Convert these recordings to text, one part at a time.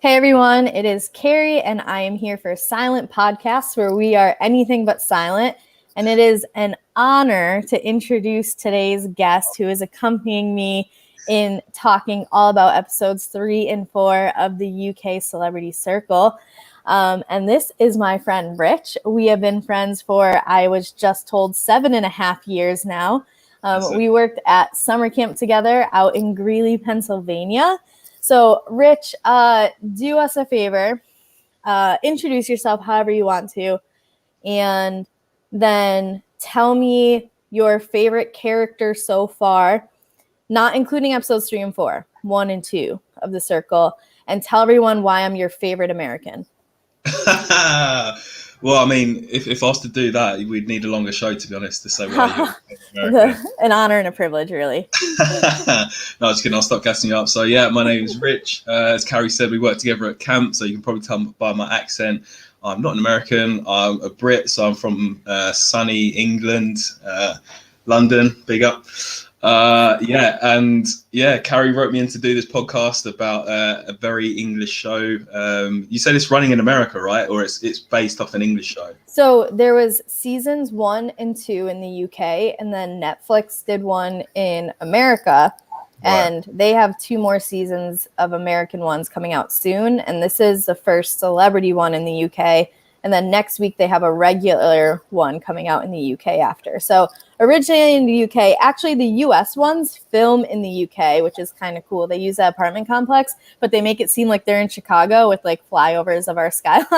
Hey everyone, it is Carrie and I am here for Silent Podcasts where we are anything but silent. And it is an honor to introduce today's guest who is accompanying me in talking all about episodes 3 and 4 of the UK Cebrity Circle. And this is my friend Rich. We have been friends for, I was just told, 7.5 years now. We worked at summer camp together out in Greeley, Pennsylvania. So, Rich, do us a favor, introduce yourself however you want to, and then tell me your favorite character so far, not including episodes 3 and 4, 1 and 2 of the Circle, and tell everyone why I'm your favorite American. Well, I mean, if I was to do that, we'd need a longer show, to be honest, to say why you're American. An honor and a privilege, really. No, just kidding. I'll stop gassing you up. So, yeah, my name is Rich. As Carrie said, we work together at camp, so you can probably tell by my accent. I'm not an American. I'm a Brit, so I'm from sunny England, London, big up. Carrie wrote me in to do this podcast about a very English show. You said it's running in America, right? Or it's based off an English show? So there was seasons 1 and 2 in the UK, and then Netflix did one in America. Right. And they have 2 more seasons of American ones coming out soon. And this is the first celebrity one in the UK. And then next week, they have a regular one coming out in the UK after. So originally in the UK, actually the US ones film in the UK, which is kind of cool. They use that apartment complex, but they make it seem like they're in Chicago with like flyovers of our skyline.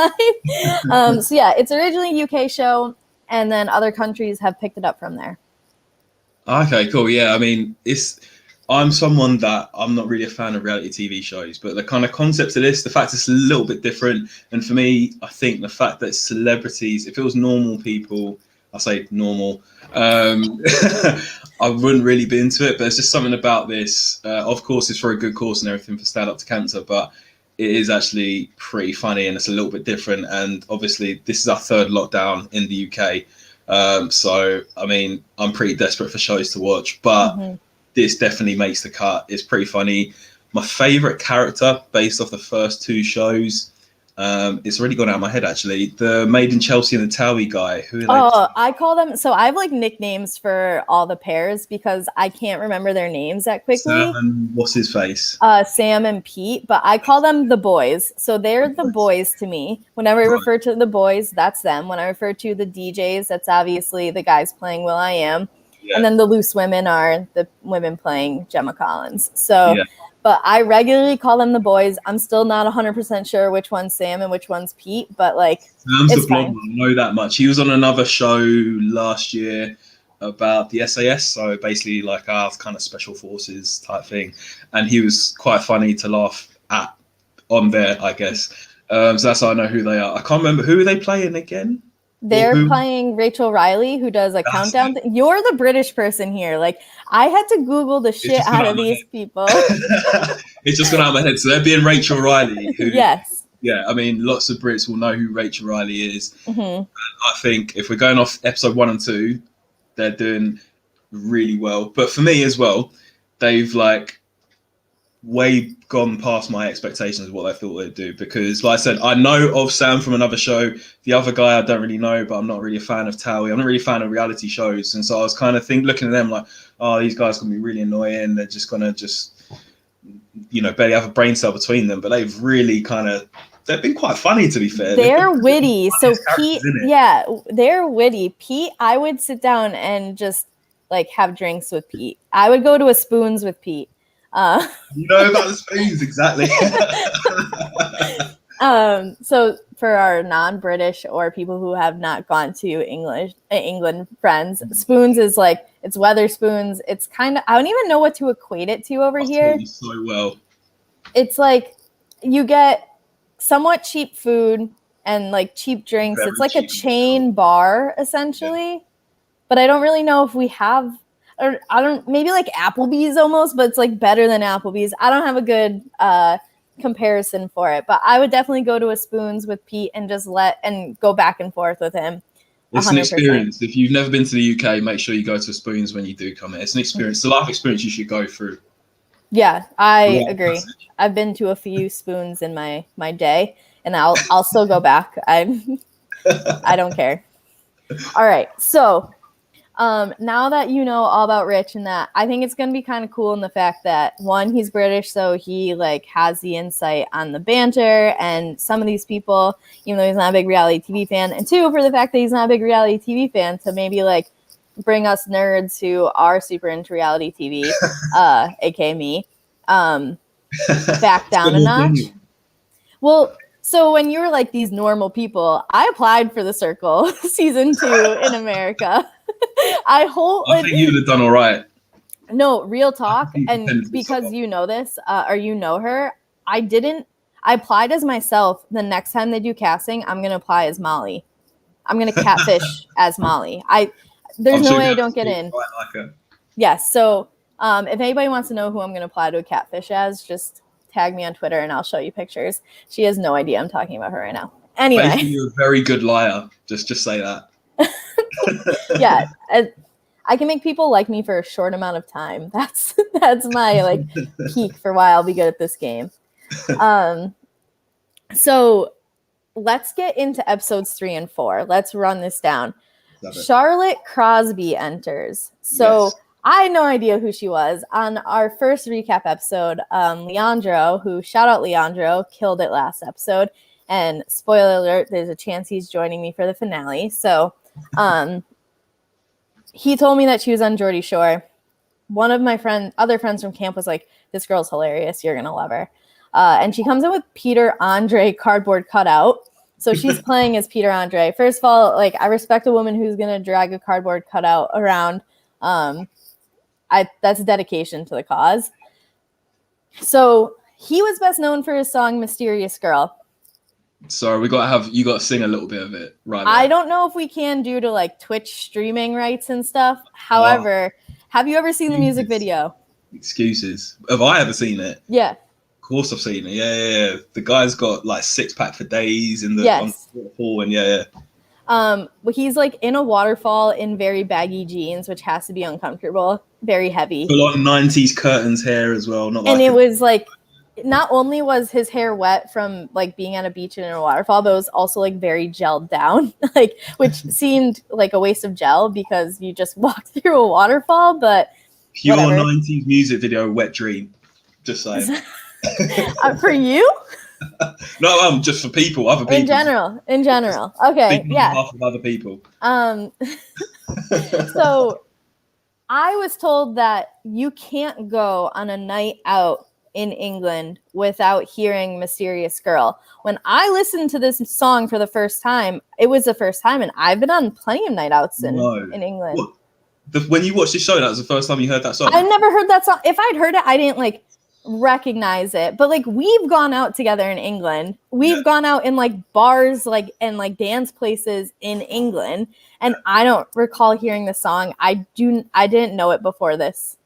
So yeah, it's originally a UK show, and then other countries have picked it up from there. Okay, cool. Yeah, I mean, I'm someone that I'm not really a fan of reality TV shows, but the kind of concept of this, the fact it's a little bit different. And for me, I think the fact that celebrities, if it was normal people, I say normal, I wouldn't really be into it. But there's just something about this. Of course, it's for a good cause and everything for Stand Up to Cancer, but it is actually pretty funny and it's a little bit different. And obviously, this is our 3rd lockdown in the UK. So, I mean, I'm pretty desperate for shows to watch, but this definitely makes the cut. It's pretty funny. My favorite character based off the first 2 shows, it's already gone out of my head actually. The Made in Chelsea and the Towie guy. Who are they? Oh, I call them. So I have like nicknames for all the pairs because I can't remember their names that quickly. Sam and what's his face? Sam and Pete, but I call them the boys. So they're the boys to me. Whenever I refer to the boys, that's them. When I refer to the DJs, that's obviously the guys playing Will I Am. Yeah. And then the loose women are the women playing Gemma Collins. So, But I regularly call them the boys. I'm still not 100% sure which one's Sam and which one's Pete, but like, Sam's the blonde one. I know that much. He was on another show last year about the SAS. So basically like our kind of special forces type thing. And he was quite funny to laugh at on there, I guess. So that's how I know who they are. I can't remember. Who are they playing again? They're playing Rachel Riley, who does a countdown. You're the British person here. Like, I had to Google the shit out of these people. It's just gone out of my head. So they're being Rachel Riley. Who, yes. Yeah, I mean, lots of Brits will know who Rachel Riley is. Mm-hmm. And I think if we're going off episode 1 and 2, they're doing really well. But for me as well, they've like way gone past my expectations of what I thought they'd do, because like I said, I know of Sam from another show. The other guy I don't really know, but I'm not really a fan of Towie. I'm not really a fan of reality shows, and so I was kind of looking at them like, oh, these guys are gonna be really annoying. They're just gonna barely have a brain cell between them. But they've really they've been quite funny, to be fair. They're witty. So Pete, they're witty. Pete, I would sit down and just like have drinks with Pete. I would go to a Spoons with Pete. You know about the Spoons, exactly. So for our non-British or people who have not gone to England friends, Spoons is like, it's Weatherspoons. It's kind of, I don't even know what to equate it to over here. So well. It's like you get somewhat cheap food and like cheap drinks. It's like a chain bar essentially, but I don't really know if we have. Or maybe like Applebee's almost, but it's like better than Applebee's. I don't have a good comparison for it, but I would definitely go to a Spoons with Pete and just go back and forth with him. It's 100%. An experience. If you've never been to the UK, make sure you go to a Spoons when you do come here. It's an experience. It's a life experience you should go through. Yeah, I Right agree. passage. I've been to a few spoons in my day, and I'll still go back. I don't care. All right, so now that you know all about Rich and that, I think it's gonna be kind of cool in the fact that one, he's British, so he like has the insight on the banter and some of these people, even though he's not a big reality TV fan, and two, for the fact that he's not a big reality TV fan, to maybe like bring us nerds who are super into reality TV, aka me, back It's down been a more notch. genuine. Well, so when you were like these normal people, I applied for the Circle season 2 in America. I hope I think you would have done all right. no real I can talk, see the and potential with because someone. you know this or you know her, I didn't. I applied as myself. The next time they do casting, I'm gonna apply as Molly. I'm gonna catfish as Molly. There's I'm no sure you'll way be I able don't to get speak in. right like her. Yes. So if anybody wants to know who I'm going to apply to a catfish as, just tag me on Twitter and I'll show you pictures. She has no idea I'm talking about her right now. Basically, Anyway, you're a very good liar. Just say that. yeah, I can make people like me for a short amount of time. That's my like peak for why I'll be good at this game. Um, so let's get into episodes 3 and 4. Let's run this down. Love it. Charlotte Crosby enters. So Yes. I had no idea who she was. On our first recap episode, Leandro, who shout out Leandro, killed it last episode. And spoiler alert, there's a chance he's joining me for the finale. So he told me that she was on Geordie Shore. One of my other friends from camp was like, this girl's hilarious. You're going to love her. And she comes in with Peter Andre cardboard cutout. So she's playing as Peter Andre. First of all, like I respect a woman who's going to drag a cardboard cutout around. That's dedication to the cause. So he was best known for his song Mysterious Girl. Sorry, you got to sing a little bit of it right there. I don't know if we can due to like Twitch streaming rights and stuff. However, have you ever seen the music video? Excuses. Have I ever seen it? Yeah. Of course I've seen it. Yeah. The guy's got like 6-pack for days in the Yes. hall, and yeah. But he's like in a waterfall in very baggy jeans, which has to be uncomfortable, very heavy. Full on 90s curtains hair as well. Not and like it was like, not only was his hair wet from like being at a beach and in a waterfall, but it was also like very gelled down, like which seemed like a waste of gel because you just walked through a waterfall. But pure whatever. 90s music video, wet dream. Just saying. For you? No, just for people, other people. In general. Okay, yeah. On behalf of other people. So I was told that you can't go on a night out in England without hearing Mysterious Girl. When I listened to this song for the first time, it was the first time, and I've been on plenty of night outs in England. What? When you watched the show, that was the first time you heard that song? I never heard that song. If I'd heard it, I didn't like recognize it. But like we've gone out together in England. We've gone out in like bars like and like dance places in England, and I don't recall hearing the song. I didn't know it before this.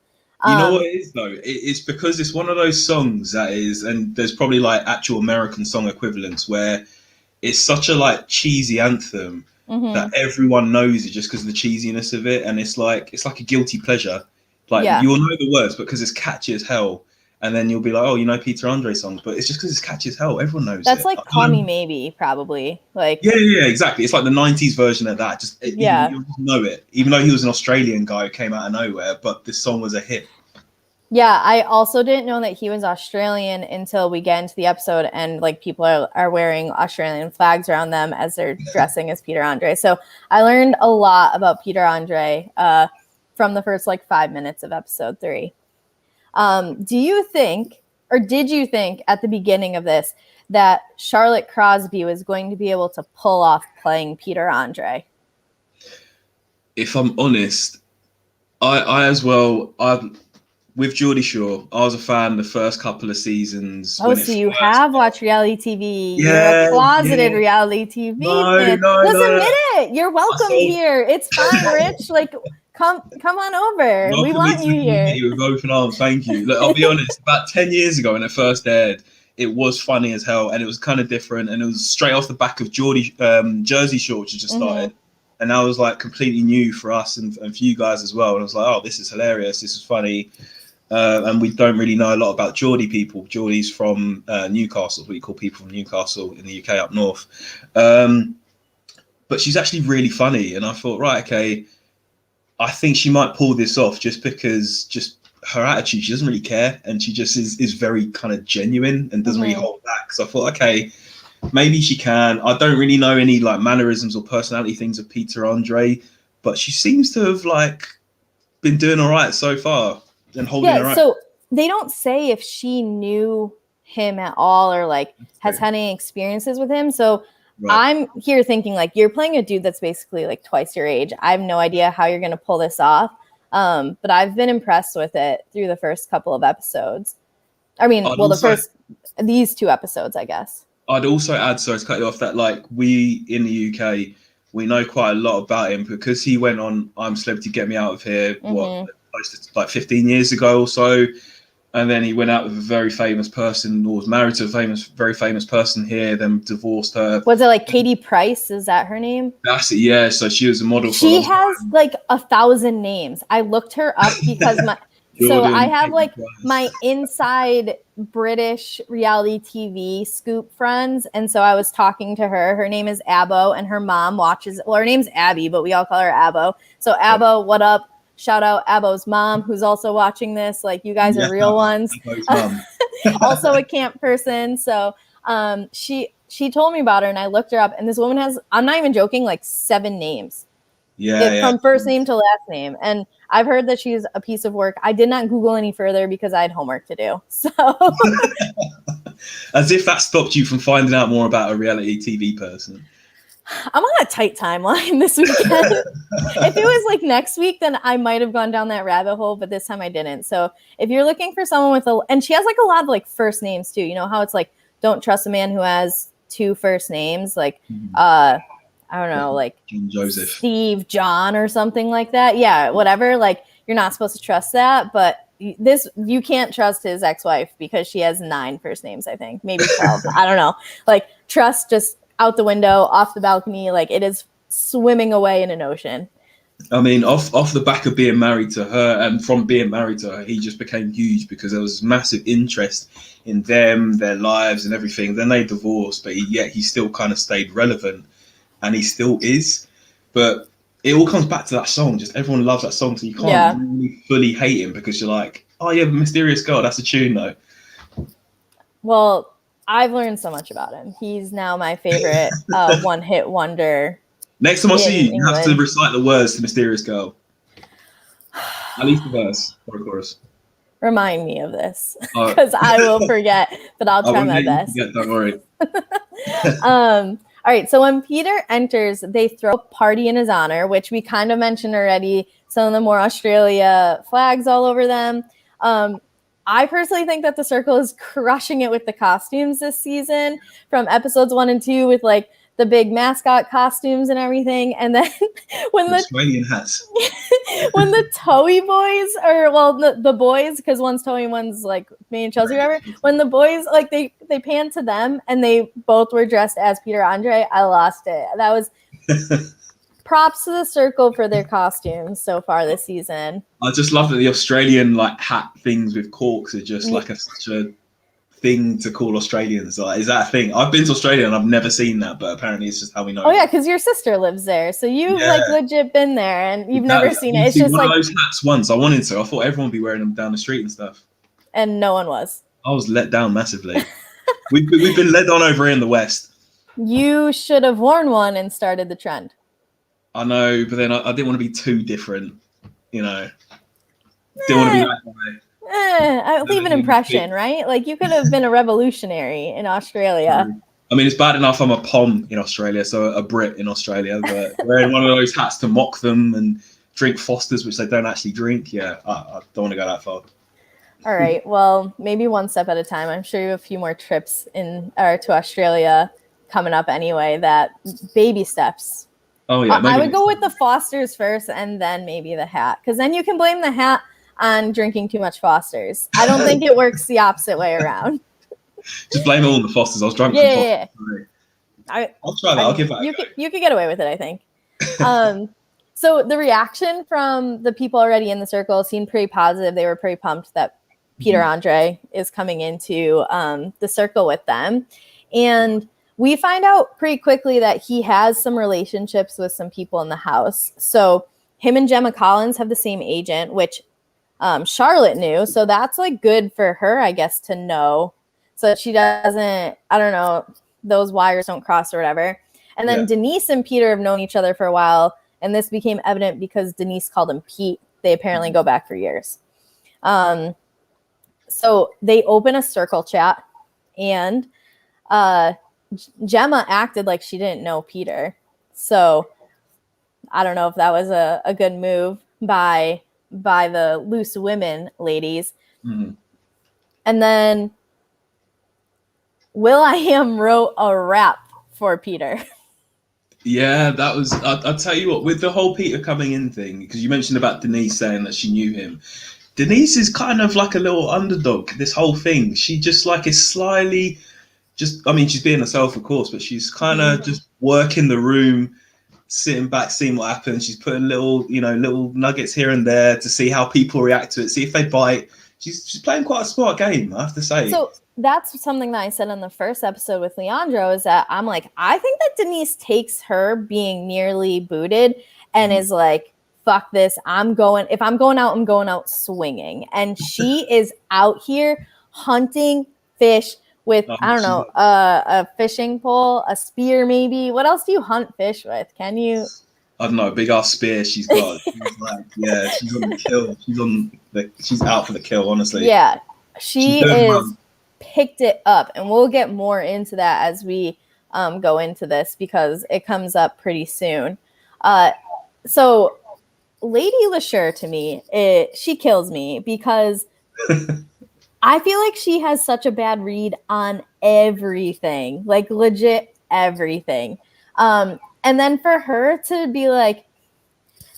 You know what it is though? It's because it's one of those songs that is, and there's probably like actual American song equivalents where it's such a like cheesy anthem that everyone knows it just because of the cheesiness of it, and it's like a guilty pleasure. Like you'll know the words, but because it's catchy as hell, and then you'll be like, oh, you know Peter Andre songs, but it's just because it's catchy as hell. Everyone knows That's it. like Call Me Maybe, probably. Like yeah, exactly. It's like the '90s version of that. You just know it, even though he was an Australian guy who came out of nowhere, but this song was a hit. Yeah, I also didn't know that he was Australian until we get into the episode and like people are wearing Australian flags around them as they're dressing as Peter Andre. So I learned a lot about Peter Andre from the first like 5 minutes of episode 3. Do you think, or did you think at the beginning of this that Charlotte Crosby was going to be able to pull off playing Peter Andre? If I'm honest, I as well, with Geordie Shore, I was a fan the first couple of seasons. Oh, so you have watched reality TV. Yeah, you're a closeted reality TV fan. Let's admit it. You're welcome here. It's fine, Rich. Like, come on over. We want you here. With open arms, thank you. Look, I'll be honest, about 10 years ago when it first aired, it was funny as hell, and it was kind of different, and it was straight off the back of Jersey Shore, which had just started. And that was like completely new for us and for you guys as well. And I was like, oh, this is hilarious. This is funny. And we don't really know a lot about Geordie people. Geordie's from Newcastle, what you call people from Newcastle in the UK up north. But she's actually really funny. And I thought, right, okay, I think she might pull this off just because just her attitude, she doesn't really care. And she just is very kind of genuine and doesn't really hold back. So I thought, okay, maybe she can. I don't really know any like mannerisms or personality things of Peter Andre, but she seems to have like been doing all right so far and holding her own. So they don't say if she knew him at all or like has had any experiences with him. So I'm here thinking like you're playing a dude that's basically like twice your age. I have no idea how you're going to pull this off. But I've been impressed with it through the first couple of episodes. I mean, these 2 episodes, I guess. I'd also add, sorry to cut you off, that like we in the UK, we know quite a lot about him because he went on I'm Celebrity, Get Me Out of Here, close to like 15 years ago or so. And then he went out with a very famous person, or was married to a very famous person here, then divorced her. Was it like Katie Price? Is that her name? That's it, yeah. So she was a model. She has like 1,000 names. I looked her up because Jordan, so I have like my inside British reality TV scoop friends. And so I was talking to her. Her name is Abbo and her mom watches. Well, her name's Abby, but we all call her Abbo. So Abbo, what up? Shout out Abbo's mom, who's also watching this. Like, you guys are real ones. Also a camp person. So she told me about her and I looked her up. And this woman has, I'm not even joking, like 7 names. From first name to last name. And I've heard that she's a piece of work. I did not Google any further because I had homework to do. So as if that stopped you from finding out more about a reality TV person. I'm on a tight timeline this weekend. If it was like next week, then I might have gone down that rabbit hole, but this time I didn't. So if you're looking for someone with and she has like a lot of like first names too. You know how it's like, don't trust a man who has 2 first names. Like, I don't know, like Joseph, Steve, John, or something like that. Yeah, whatever. Like, you're not supposed to trust that, but you can't trust his ex-wife because she has 9 first names, I think, maybe 12. I don't know. Like, trust just out the window, off the balcony, like it is swimming away in an ocean. I mean, off the back of being married to her, and from being married to her, he just became huge because there was massive interest in them, their lives, and everything. Then they divorced, but he still kind of stayed relevant, and he still is. But it all comes back to that song. Just everyone loves that song, so you can't really fully hate him because you're like, oh yeah, Mysterious Girl, that's a tune though. Well, I've learned so much about him. He's now my favorite one-hit wonder. Next time I see you, you have to recite the words to Mysterious Girl. At least the verse or a chorus. Remind me of this because I will forget, but I'll try my best. Don't worry. All right. So when Peter enters, they throw a party in his honor, which we kind of mentioned already. Some of them wore Australia flags all over them. I personally think that the Circle is crushing it with the costumes this season, from episodes 1 and 2 with like the big mascot costumes and everything. And then when the Australian hats, when the Toey boys, or well, the boys, because one's Toey and one's like me and Chelsea, whatever. When the boys, like they pan to them and they both were dressed as Peter Andre, I lost it. That was props to the Circle for their costumes so far this season. I just love that the Australian like hat things with corks are just like such a thing to call Australians. Like, is that a thing? I've been to Australia and I've never seen that, but apparently it's just how we know. Oh yeah, because your sister lives there, so you've like legit been there and you've never seen it. It's just one like of those hats once. I wanted to. I thought everyone would be wearing them down the street and stuff. And no one was. I was let down massively. we've been led on over here in the West. You should have worn one and started the trend. I know, but then I didn't want to be too different, you know. Didn't want to be that way. I leave an impression, right? Like, you could have been a revolutionary in Australia. I mean, it's bad enough I'm a POM in Australia, so a Brit in Australia, but wearing one of those hats to mock them and drink Fosters, which they don't actually drink, I don't want to go that far. All right, well, maybe one step at a time. I'm sure you have a few more trips to Australia coming up anyway, that baby steps. Oh, yeah. I would go with the Fosters first and then maybe the hat, because then you can blame the hat on drinking too much Fosters. I don't think it works the opposite way around. Just blame it all on the Fosters. I was drunk. Yeah. I'll try that. I'll give that. You could get away with it, I think. So the reaction from the people already in the Circle seemed pretty positive. They were pretty pumped that Peter Andre is coming into the circle with them. And we find out pretty quickly that he has some relationships with some people in the house. So him and Gemma Collins have the same agent, which Charlotte knew. So that's like good for her, I guess, to know, so that she doesn't, I don't know, those wires don't cross or whatever. And then Denise and Peter have known each other for a while. And this became evident because Denise called him Pete. They apparently go back for years. So they open a circle chat, and Gemma acted like she didn't know Peter. So I don't know if that was a good move by the loose women ladies. Mm-hmm. And then will.i.am wrote a rap for Peter. Yeah, that was, I'll tell you what, with the whole Peter coming in thing, because you mentioned about Denise saying that she knew him. Denise is kind of like a little underdog, this whole thing. She just like is slyly just, I mean, she's being herself, of course, but she's kind of just working the room, sitting back, seeing what happens. She's putting little nuggets here and there to see how people react to it, see if they bite. She's playing quite a smart game, I have to say. So that's something that I said in the first episode with Leandro, is that I'm like, I think that Denise takes her being nearly booted and is like, fuck this. If I'm going out, I'm going out swinging. And she is out here hunting fish with, I don't know, a fishing pole, a spear maybe. What else do you hunt fish with? Can you? I don't know, a big ass spear she's got. She's like, yeah, she's on the kill. She's out for the kill, honestly. Yeah, she is picked it up, and we'll get more into that as we go into this, because it comes up pretty soon. So Lady LeSure, to me, she kills me, because I feel like she has such a bad read on everything, like legit everything. And then for her to be like,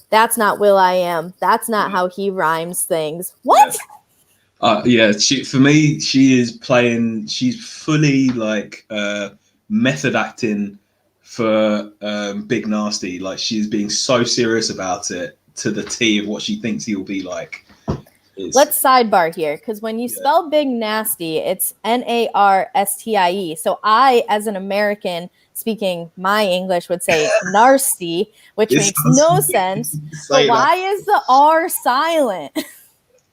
that's not will.i.am. That's not how he rhymes things. What? Yeah, for me, she's fully like method acting for Big Nasty. Like, she's being so serious about it to the T of what she thinks he'll be like. Let's sidebar here, because when you spell Big Nasty, it's Narstie. So I, as an American speaking my English, would say narsty, which makes no sense. But why is the R silent?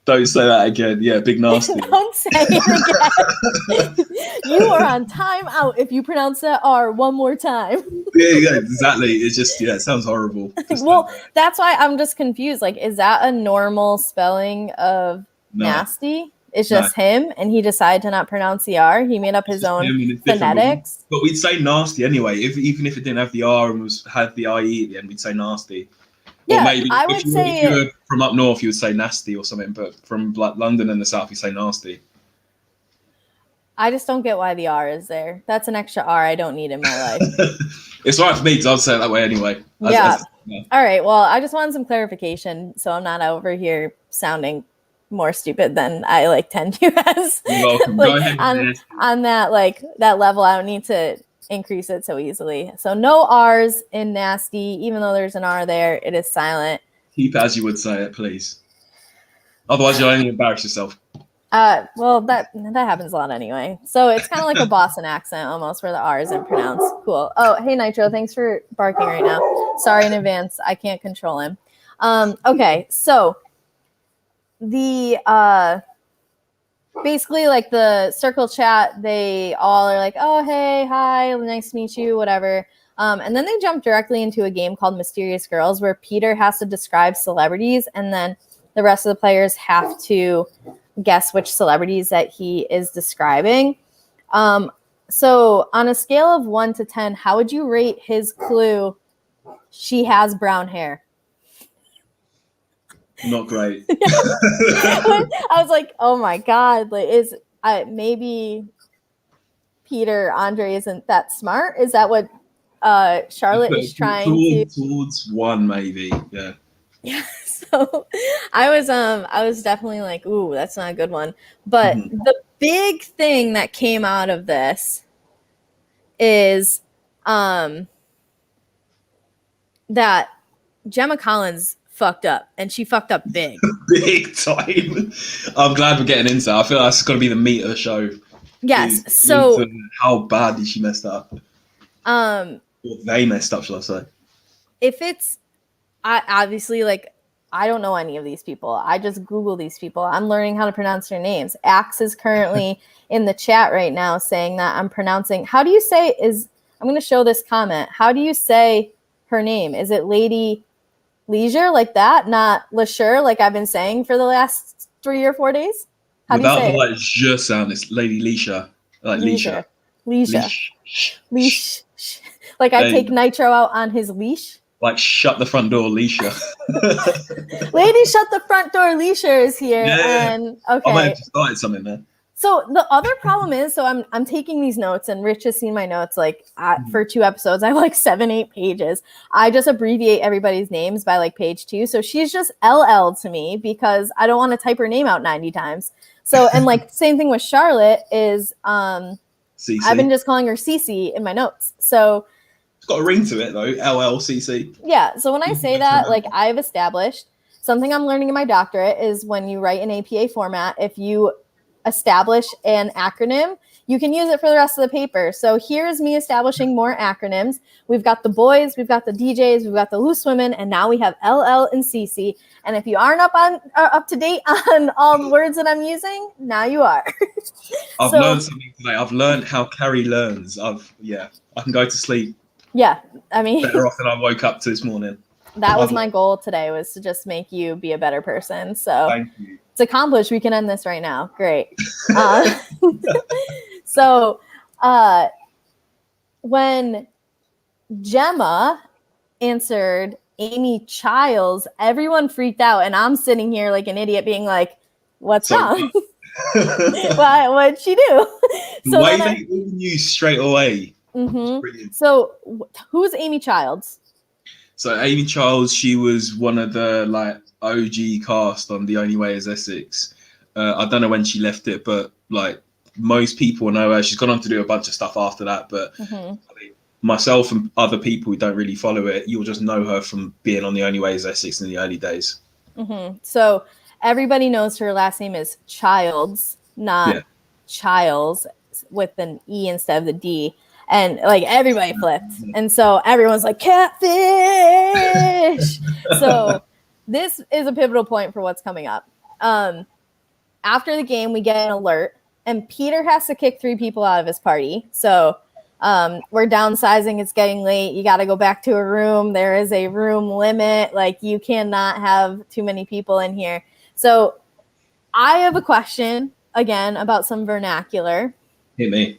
Don't say that again. Yeah, Big Nasty. Don't say it again. You are on time out if you pronounce that R one more time. Yeah, exactly. It just, it sounds horrible. Well, that's why I'm just confused. Like, is that a normal spelling of nasty? It's just him, and he decided to not pronounce the R. He made up his own phonetics. But we'd say nasty anyway. Even if it didn't have the R and had the IE at the end, we'd say nasty. Yeah, or maybe I would say if you were from up north, you would say nasty or something. But from like London and the south, you say nasty. I just don't get why the R is there. That's an extra R I don't need in my life. It's right for me, because I'd say it that way anyway. Yeah. All right. Well, I just wanted some clarification, so I'm not over here sounding more stupid than I tend to as. You're welcome. Go ahead, on that level. I don't need to increase it so easily. So no R's in nasty, even though there's an R there, it is silent. Keep it as you would say it, please. Otherwise, you'll only embarrass yourself. Well, that happens a lot anyway. So it's kind of like a Boston accent almost, where the R isn't pronounced. Cool. Oh, hey Nitro, thanks for barking right now. Sorry in advance. I can't control him. Okay, so the basically, like, the circle chat, they all are like, oh, hey, hi, nice to meet you, whatever. And then they jump directly into a game called Mysterious Girls, where Peter has to describe celebrities, and then the rest of the players have to guess which celebrities that he is describing. So on a scale of 1 to 10, how would you rate his clue, she has brown hair? Not great. I was like, oh my God, maybe Peter Andre isn't that smart? Is that what Charlotte is trying towards 1, maybe? Yeah. So I was definitely like, ooh, that's not a good one. But the big thing that came out of this is that Gemma Collins fucked up, and she fucked up big. Big time. I'm glad we're getting into that. I feel like that's got to be the meat of the show. Yes. So how bad did she mess up? Or they messed up, shall I say? If it's, I obviously, like, I don't know any of these people. I just Google these people. I'm learning how to pronounce their names. Axe is currently in the chat right now saying that I'm pronouncing. How do you say I'm going to show this comment. How do you say her name? Is it Lady Leisure, like that? Not Leisure, like I've been saying for the last 3 or 4 days? How do you say Without the it? like je sound, it's Lady Leisha. Like Leisha. Leash. Like I take Nitro out on his leash. Like, shut the front door, Leisha. Lady, shut the front door, Leisha is here. Yeah. And okay. I might have just started something there. So the other problem is, so I'm taking these notes, and Rich has seen my notes like for 2 episodes. I have like 7-8 pages. I just abbreviate everybody's names by like page 2. So she's just LL to me because I don't want to type her name out 90 times. So, and like same thing with Charlotte is CC. I've been just calling her CC in my notes. So it's got a ring to it though, LLCC. Yeah. So when I say that, like I've established something I'm learning in my doctorate is when you write an APA format, if you establish an acronym, you can use it for the rest of the paper. So here's me establishing more acronyms. We've got the boys, we've got the DJs, we've got the loose women, and now we have LL and CC. And if you aren't up to date on all the words that I'm using, now you are. I've learned something today. I've learned how Carrie learns. I can go to sleep. Yeah, I mean, better off than I woke up to this morning. That was my goal today, was to just make you be a better person. So thank you. It's accomplished. We can end this right now. Great. So when Gemma answered Amy Childs, everyone freaked out, and I'm sitting here like an idiot being like, what's wrong? What'd she do? So why they knew straight away. Mm-hmm. So who's Amy Childs? So Amy Childs, she was one of the like OG cast on The Only Way Is Essex. I don't know when she left it, but like most people know her. She's gone on to do a bunch of stuff after that, but I mean, myself and other people who don't really follow it, you'll just know her from being on The Only Way Is Essex in the early days. So everybody knows her last name is Childs, not Childs, with an E instead of the D. And like everybody flipped. And so everyone's like, catfish. So this is a pivotal point for what's coming up. After the game, we get an alert, and Peter has to kick 3 people out of his party. So we're downsizing. It's getting late. You got to go back to a room. There is a room limit. Like, you cannot have too many people in here. So I have a question, again, about some vernacular. Hit me.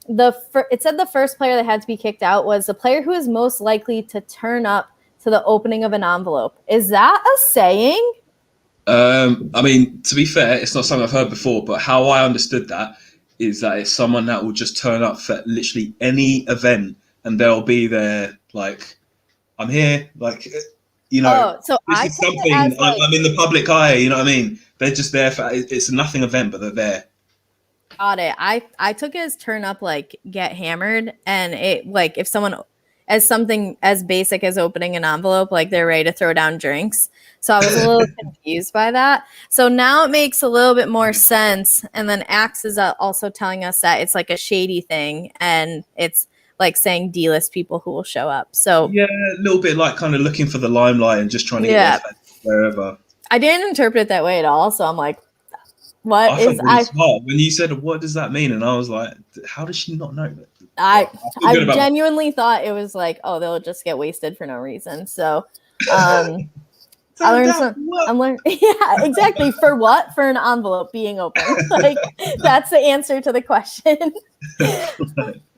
It said the first player that had to be kicked out was the player who is most likely to turn up to the opening of an envelope. Is that a saying? I mean, to be fair, it's not something I've heard before, but how I understood that is that it's someone that will just turn up for literally any event, and they'll be there like, I'm here, like, you know, so this is something, I'm in the public eye, you know what I mean? They're just there for, it's a nothing event, but they're there. Got it. I took it as turn up, like get hammered, and it like if someone as something as basic as opening an envelope, like they're ready to throw down drinks. So I was a little confused by that. So now it makes a little bit more sense. And then Axe is also telling us that it's like a shady thing, and it's like saying D-list people who will show up. So yeah, a little bit like kind of looking for the limelight and just trying to get wherever. I didn't interpret it that way at all. So I'm like, I felt really smart when you said, what does that mean? And I was like, how does she not know that? I genuinely thought it was like, oh, they'll just get wasted for no reason. So I learned yeah, exactly. For what? For an envelope being open. Like, that's the answer to the question.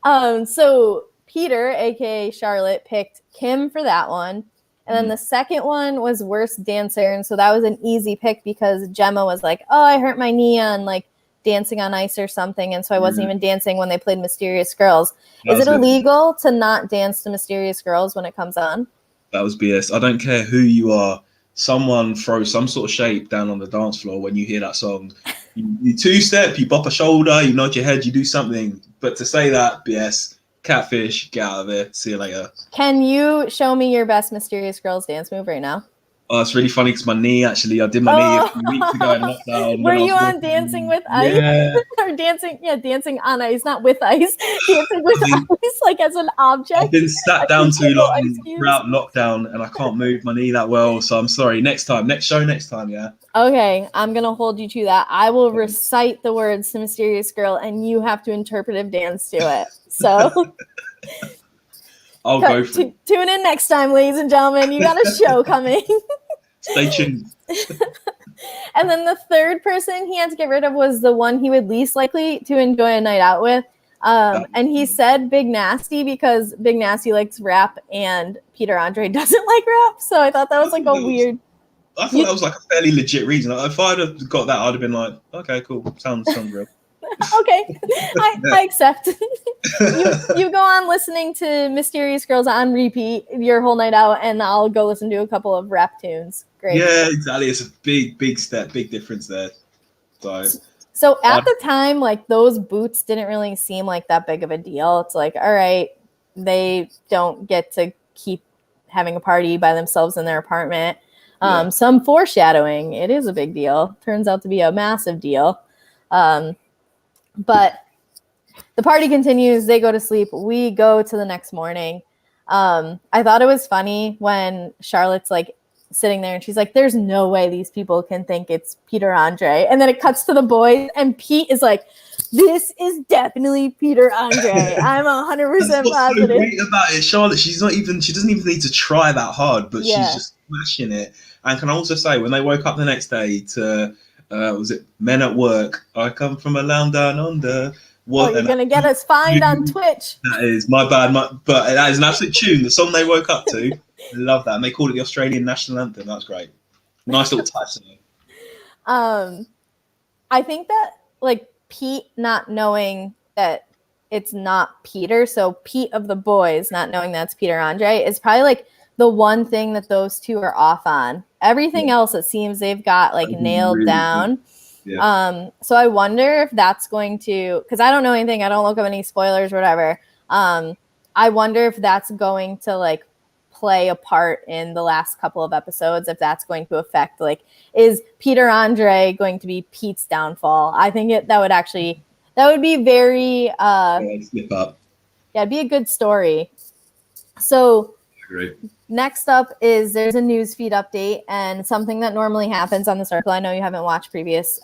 So Peter, aka Charlotte, picked Kim for that one. And then the second one was worst dancer. And so that was an easy pick because Gemma was like, oh, I hurt my knee on like dancing on ice or something. And so I wasn't even dancing when they played Mysterious Girls. Is it illegal to not dance to Mysterious Girls when it comes on? That was BS. I don't care who you are. Someone throws some sort of shape down on the dance floor when you hear that song. You two-step, you bop a shoulder, you nod your head, you do something. But to say that, BS. Catfish, get out of there. See you later. Can you show me your best Mysterious Girls dance move right now? Oh, it's really funny because my knee, actually, I did my knee a few weeks ago in lockdown. Were When I you was on Dancing with Ice? Yeah. Or dancing on ice, not with ice. Dancing with ice, like as an object. I've been sat down too long throughout lockdown and I can't move my knee that well. So I'm sorry. Next time, yeah. Okay, I'm going to hold you to that. I will recite the words to Mysterious Girl and you have to interpretive dance to it. So I'll go for it. Tune in next time, ladies and gentlemen. You got a show coming. Stay tuned. And then the third person he had to get rid of was the one he would least likely to enjoy a night out with. And he said Big Nasty because Big Nasty likes rap and Peter Andre doesn't like rap. So I thought that was like a weird. I thought that was like a fairly legit reason. If I'd have got that, I'd have been like, okay, cool. Sounds real. Okay, I accept. you go on listening to Mysterious Girls on repeat your whole night out, and I'll go listen to a couple of rap tunes. Great. Yeah, exactly. It's a big step, big difference there. So at the time, like those boots didn't really seem like that big of a deal. It's like, all right, they don't get to keep having a party by themselves in their apartment. Some foreshadowing. It is a big deal. Turns out to be a massive deal. But the party continues. They go to sleep. We go to the next morning. I thought it was funny when Charlotte's like sitting there and she's like, there's no way these people can think it's Peter Andre. And then it cuts to the boys and Pete is like, this is definitely Peter Andre. I'm 100% positive. So great about it, Charlotte. She doesn't even need to try that hard, but she's just smashing it. And can I also say, when they woke up the next day to was it Men at Work? I come from a land down under. You're going to get us fined on Twitch. That is my bad. But that is an absolute tune. The song they woke up to. I love that. And they called it the Australian national anthem. That's great. Nice little touch. I think that like Pete not knowing that it's not Peter, so Pete of the boys not knowing that's Peter Andre is probably like the one thing that those two are off on. Everything else, it seems they've got like nailed down. Yeah. So I wonder if that's going to, because I don't know anything. I don't look up any spoilers or whatever. I wonder if that's going to like play a part in the last couple of episodes, if that's going to affect, like, is Peter Andre going to be Pete's downfall? I think that would be very slip up. Yeah, it'd be a good story. So next up is there's a newsfeed update, and something that normally happens on the Circle, I know you haven't watched previous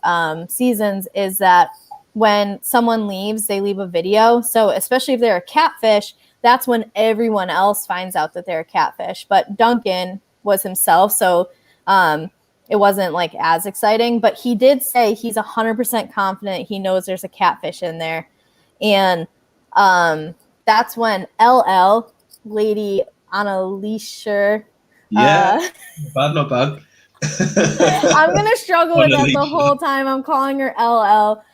seasons, is that when someone leaves, they leave a video. So especially if they're a catfish, that's when everyone else finds out that they're a catfish. But Duncan was himself, so it wasn't like as exciting. But he did say he's 100% confident he knows there's a catfish in there. And that's when LL, Lady Annalisa. Not bad. I'm going to struggle with that the whole time. I'm calling her LL.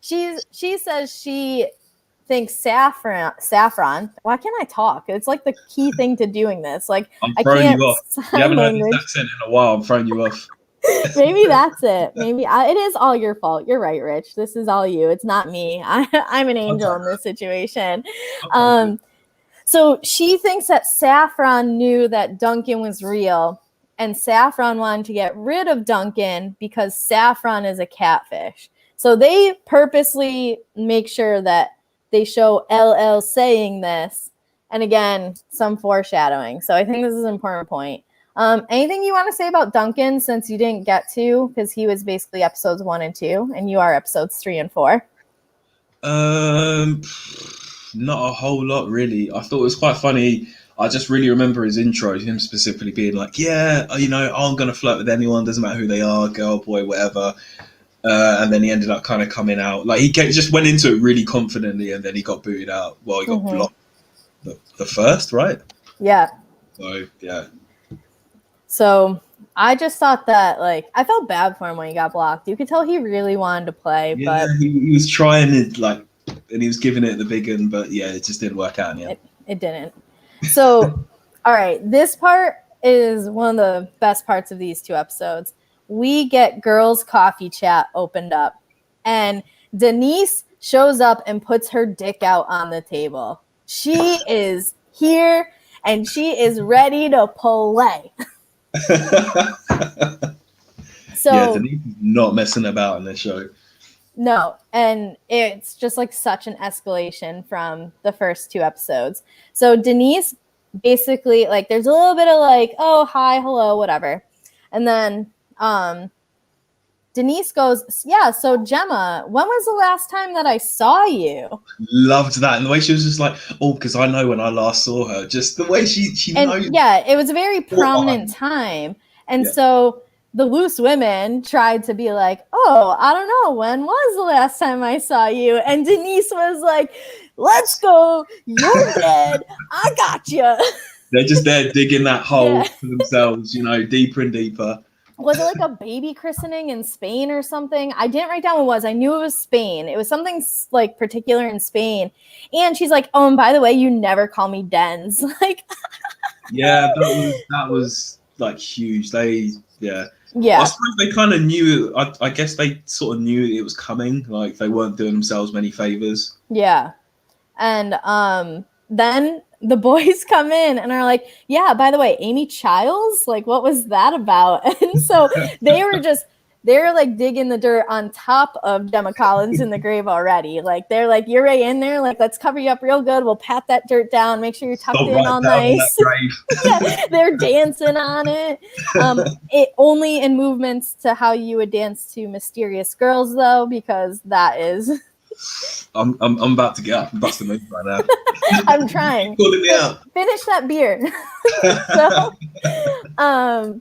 She says she thinks saffron. Why can't I talk? It's like the key thing to doing this. Like I'm throwing you off. You haven't heard this accent in a while. I'm throwing you off. Maybe that's it. Maybe it is all your fault. You're right, Rich. This is all you. It's not me. I'm an angel in this situation. So she thinks that Saffron knew that Duncan was real, and Saffron wanted to get rid of Duncan because Saffron is a catfish. So they purposely make sure that they show LL saying this. And again, some foreshadowing. So I think this is an important point. Anything you want to say about Duncan since you didn't get to, because he was basically episodes 1 and 2, and you are episodes 3 and 4? Not a whole lot, really. I thought it was quite funny. I just really remember his intro, him specifically being like, yeah, I'm going to flirt with anyone, doesn't matter who they are, girl, boy, whatever. And then he ended up kind of coming out. Like, just went into it really confidently, and then he got booted out. Well, he got blocked the first, right? Yeah. So, yeah. So I just thought that, like, I felt bad for him when he got blocked. You could tell he really wanted to play. Yeah, but he was trying it, like, and he was giving it the big one, but yeah, it just didn't work out in the end. It didn't. So, all right, this part is one of the best parts of these 2 episodes. We get girls' coffee chat opened up, and Denise shows up and puts her dick out on the table. She is here, and she is ready to play. So yeah, Denise is not messing about in this show. No, and it's just like such an escalation from the first 2 episodes. So Denise basically, like, there's a little bit of like, oh, hi, hello, whatever. And then Denise goes, yeah, so Gemma, when was the last time that I saw you? Loved that. And the way she was just like, oh, because I know when I last saw her. Just the way she And knows. yeah, it was a very prominent time. And so the loose women tried to be like, oh, I don't know, when was the last time I saw you? And Denise was like, let's go, you're dead, I got you. They're just there digging that hole for themselves, you know, deeper and deeper. Was it like a baby christening in Spain or something? I didn't write down what it was. I knew it was Spain. It was something like particular in Spain. And she's like, oh, and by the way, you never call me Dens. Like, yeah, that was like huge. I yeah. suppose they kind of knew. I guess they sort of knew it was coming. Like they weren't doing themselves many favors. Yeah. And then the boys come in and are like, yeah, by the way, Amy Childs, like, what was that about? And so they're like digging the dirt on top of Gemma Collins in the grave already. Like, they're like, you're right in there. Like, let's cover you up real good. We'll pat that dirt down. Make sure you're tucked in all nice. Yeah, they're dancing on it. It only in movements to how you would dance to Mysterious Girls, though, because that is... I'm about to get up and bust a move right now. I'm trying. Calling me out. Finish that beer. So,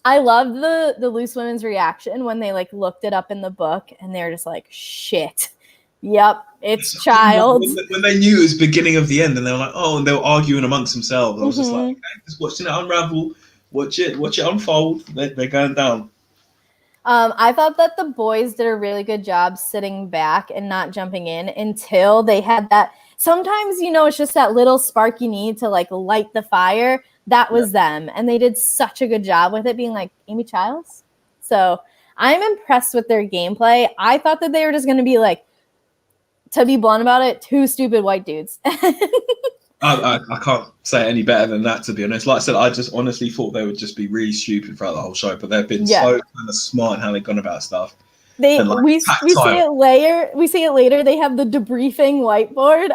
I love the loose women's reaction when they like looked it up in the book and they're just like, shit. Yep, it's Childs. When they knew it was beginning of the end, and they were like, oh, and they were arguing amongst themselves. I was just like, okay, just watching it unravel. Watch it unfold. They're going down. I thought that the boys did a really good job sitting back and not jumping in until they had that. Sometimes, you know, it's just that little spark you need to like light the fire. That was them. And they did such a good job with it being like Amy Childs. So I'm impressed with their gameplay. I thought that they were just going to be like, to be blunt about it, 2 stupid white dudes. I can't say any better than that, to be honest. Like I said, I just honestly thought they would just be really stupid throughout the whole show, but they've been so kind of smart in how they've gone about stuff. We see it later. We see it later. They have the debriefing whiteboard.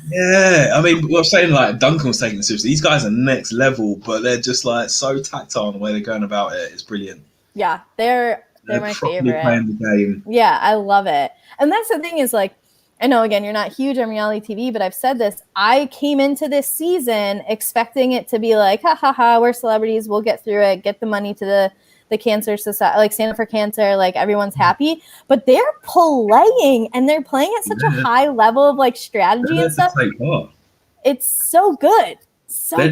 Yeah, I mean, we're saying like Duncan was taking it seriously. These guys are next level, but they're just like so tactile in the way they're going about it. It's brilliant. Yeah, they're my favorite. Playing the game. Yeah, I love it. And that's the thing is like, I know, again, you're not huge on reality TV, but I've said this. I came into this season expecting it to be like, ha, ha, ha, we're celebrities. We'll get through it, get the money to the cancer society, like stand up for cancer, like everyone's happy. But they're playing, and they're playing at such a high level of like strategy and stuff. It's so good. They're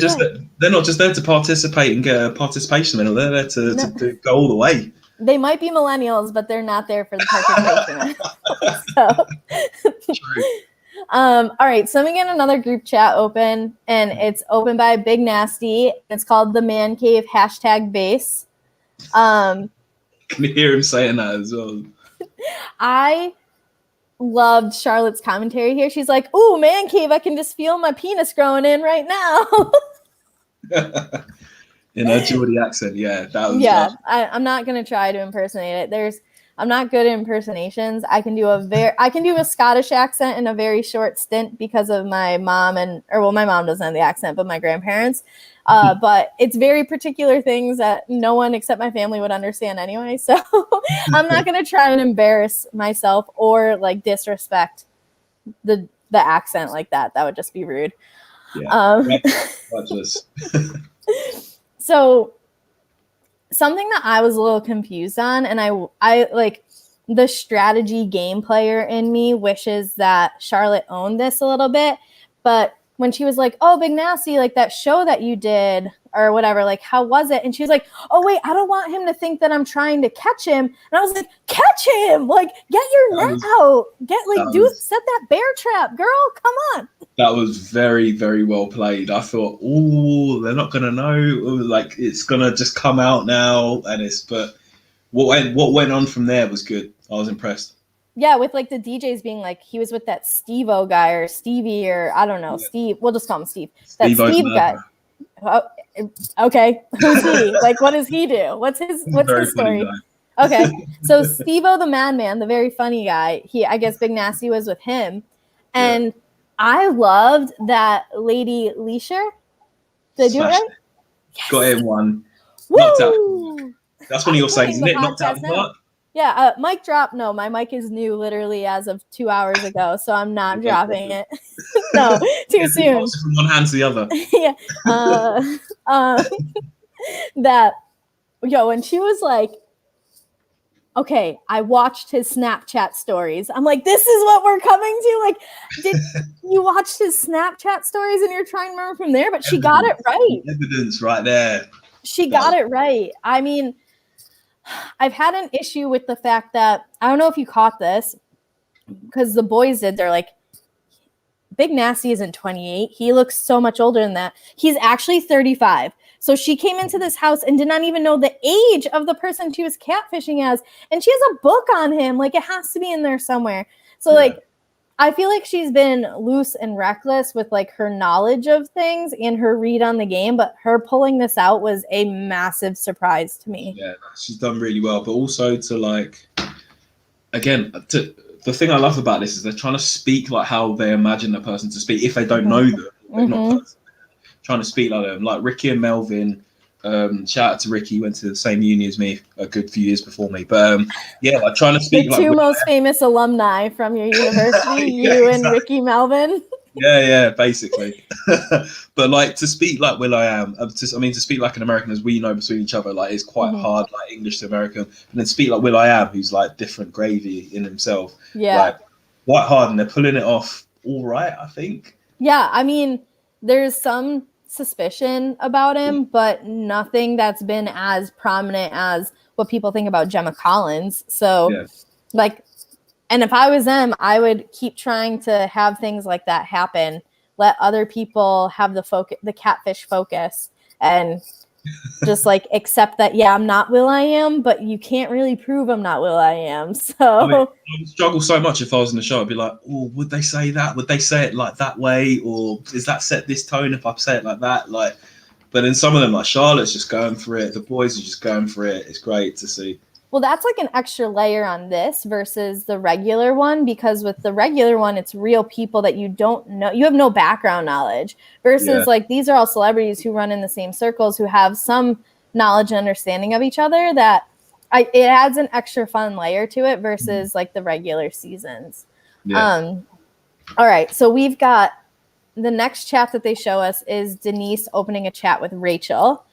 not just there to participate and get a participation medal. They're there to go all the way. They might be millennials, but they're not there for the participation. True. All right, so I'm gonna get another group chat open, and it's open by Big Nasty. It's called the Man Cave #base. Can you hear him saying that as well? I loved Charlotte's commentary here. She's like, "Ooh, man cave! I can just feel my penis growing in right now." In a Geordie accent, yeah, that was. Yeah, I'm not gonna try to impersonate it. I'm not good at impersonations. I can do a Scottish accent in a very short stint because of my mom my mom doesn't have the accent, but my grandparents. But it's very particular things that no one except my family would understand anyway. So I'm not going to try and embarrass myself or like disrespect the accent like that. That would just be rude. Yeah. So something that I was a little confused on, and I like the strategy game player in me wishes that Charlotte owned this a little bit, but when she was like, "Oh, Big Nasty, like that show that you did or whatever, like how was it?" And she was like, "Oh wait, I don't want him to think that I'm trying to catch him." And I was like, "Catch him! Like get your net out, set that bear trap, girl. Come on." That was very, very well played. I thought, oh, they're not gonna know. Like it's gonna just come out now, but what went on from there was good. I was impressed. Yeah, with like the DJs being like, he was with that Steve-O guy or Stevie or I don't know, Steve. We'll just call him Steve. That Steve guy. oh, okay, who's he? Like, what does he do? What's his story? Okay, so Steve-O the Madman, the very funny guy, I guess Big Nasty was with him. And I loved that Lady Leisure. Did I do it right? Yes. Got it in one. Woo! Knocked out. That's one of your sayings, isn't it? Knocked out the park. Yeah, mic drop. No, my mic is new literally as of 2 hours ago, so I'm not dropping it. No, too soon. From one hand to the other. Yeah. That, and she was like, okay, I watched his Snapchat stories. I'm like, this is what we're coming to. Like, did you watch his Snapchat stories and you're trying to remember from there? But she got it right. Evidence right there. She got it right. I mean, I've had an issue with the fact that, I don't know if you caught this, because the boys did. They're like, Big Nasty isn't 28. He looks so much older than that. He's actually 35. So she came into this house and did not even know the age of the person she was catfishing as. And she has a book on him. Like, it has to be in there somewhere. So, like, I feel like she's been loose and reckless with, like, her knowledge of things and her read on the game. But her pulling this out was a massive surprise to me. Yeah, she's done really well. But also to, like, again, the thing I love about this is they're trying to speak like how they imagine the person to speak if they don't know them. They're not trying to speak like them. Like Ricky and Melvin. Shout out to Ricky, went to the same uni as me a good few years before me. But like trying to speak the like two most famous alumni from your university, and Ricky Melvin. Yeah, basically. But like to speak like Will.i.am, to speak like an American as we know between each other, like it's quite hard, like English to American, and then speak like Will.i.am, who's like different gravy in himself. Yeah, like quite hard, and they're pulling it off all right, I think. Yeah, I mean, there's some suspicion about him, but nothing that's been as prominent as what people think about Gemma Collins. So, like, and if I was them, I would keep trying to have things like that happen. Let other people have the catfish focus, and just like accept that, I'm not Will.i.am, but you can't really prove I'm not Will.i.am. So I would struggle so much if I was in the show. I'd be like, oh, would they say that? Would they say it like that way? Or is that set this tone if I say it like that? Like, but then some of them, like Charlotte's just going for it. The boys are just going for it. It's great to see. Well, that's like an extra layer on this versus the regular one, because with the regular one, it's real people that you don't know. You have no background knowledge versus like these are all celebrities who run in the same circles who have some knowledge and understanding of each other that it adds an extra fun layer to it versus like the regular seasons. All right. So we've got the next chat that they show us is Denise opening a chat with Rachel,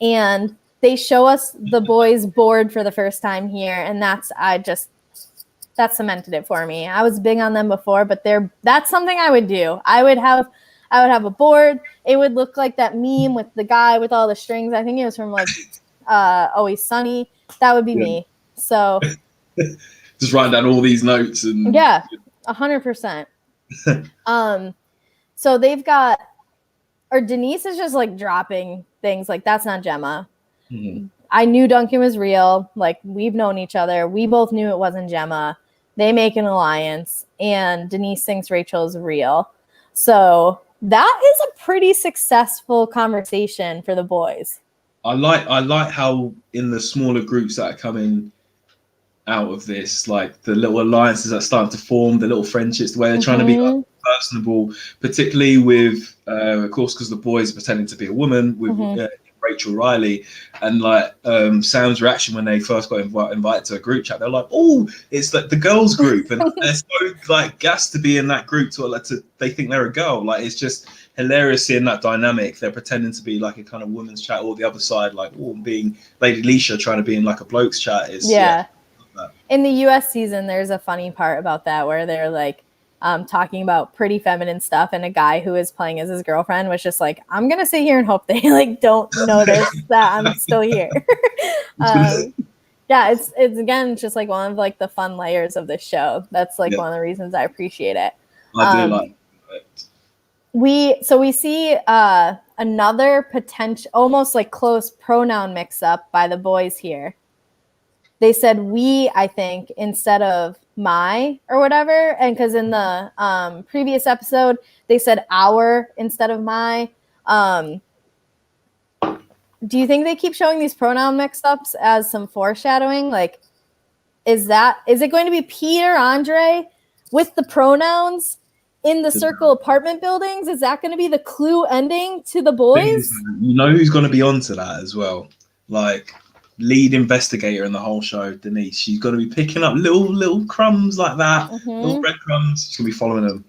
and they show us the boys board for the first time here, and that cemented it for me. I was big on them before, but that's something I would do. I would have a board. It would look like that meme with the guy with all the strings. I think it was from like Always Sunny. That would be me. So just writing down all these notes and 100%. So they've got, or Denise is just like dropping things like that's not Gemma. I knew Duncan was real. Like, we've known each other. We both knew it wasn't Gemma. They make an alliance, and Denise thinks Rachel's real. So that is a pretty successful conversation for the boys. I like how in the smaller groups that are coming out of this, like the little alliances that start to form, the little friendships, the way they're trying to be like, personable, particularly with, of course, because the boys are pretending to be a woman with Rachel Riley, and like Sam's reaction when they first got invited to a group chat, they're like, oh, it's like the girls group, and they're so like gassed to be in that group they think they're a girl. Like, it's just hilarious seeing that dynamic. They're pretending to be like a kind of women's chat, or the other side, like being Lady Leisha trying to be in like a bloke's chat. In the US season, there's a funny part about that where they're like talking about pretty feminine stuff, and a guy who is playing as his girlfriend was just like, I'm gonna sit here and hope they like don't notice that I'm still here. It's again just like one of like the fun layers of this show. That's like one of the reasons I appreciate it. I do like it. We see another potential, almost like close pronoun mix up by the boys here. They said we, I think, instead of my or whatever. And because in the previous episode, they said our instead of my. do you think they keep showing these pronoun mix-ups as some foreshadowing? Like, is it going to be Peter Andre with the pronouns in the Circle apartment buildings? Is that going to be the clue ending to The Boys? You know who's going to be onto that as well? Like, lead investigator in the whole show, Denise. She's going to be picking up little crumbs like that, little breadcrumbs. She's going to be following them.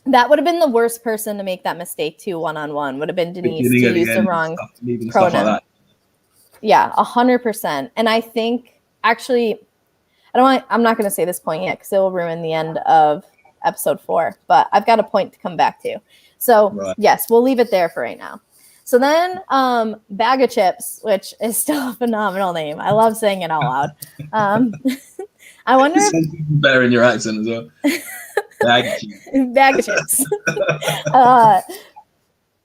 That would have been the worst person to make that mistake too, one-on-one. Would have been Denise to use the wrong pronoun. Like yeah, 100%. And I think actually, I'm not going to say this point yet because it will ruin the end of episode 4. But I've got a point to come back to. So yes, we'll leave it there for right now. So then, Bag of Chips, which is still a phenomenal name. I love saying it out loud. I wonder if better in your accent as well. Bag of Chips.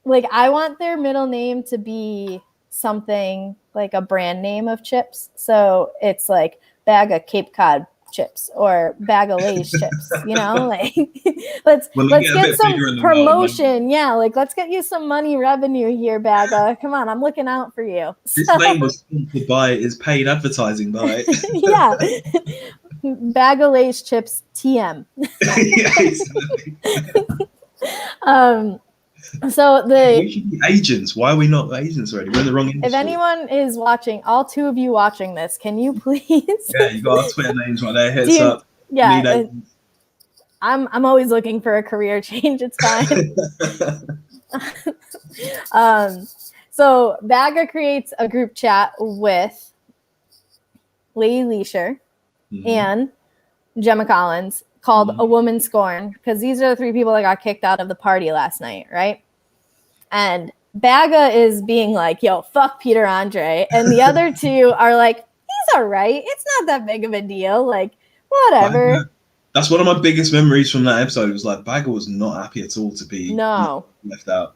Like, I want their middle name to be something like a brand name of chips. So it's like Bag of Cape Cod chips or Bag of Lay's chips, you know, like let's get some promotion. Yeah, like let's get you some money revenue here, Bag. Come on, I'm looking out for you. This name was sponsored by is paid advertising by. Yeah. Bag of Lay's chips TM. So we should be agents. Why are we not agents already? We're in the wrong industry. If anyone is watching, all 2 of you watching this, can you please? Yeah, you got our Twitter names right there. Hits up. Yeah, I'm always looking for a career change. It's fine. So Bagger creates a group chat with Lady Leisure and Gemma Collins called A Woman Scorned, because these are the 3 people that got kicked out of the party last night, right? And Baga is being like, yo, fuck Peter Andre. And the other 2 are like, he's all right. It's not that big of a deal. Like, whatever. That's one of my biggest memories from that episode. It was like, Baga was not happy at all to be left out.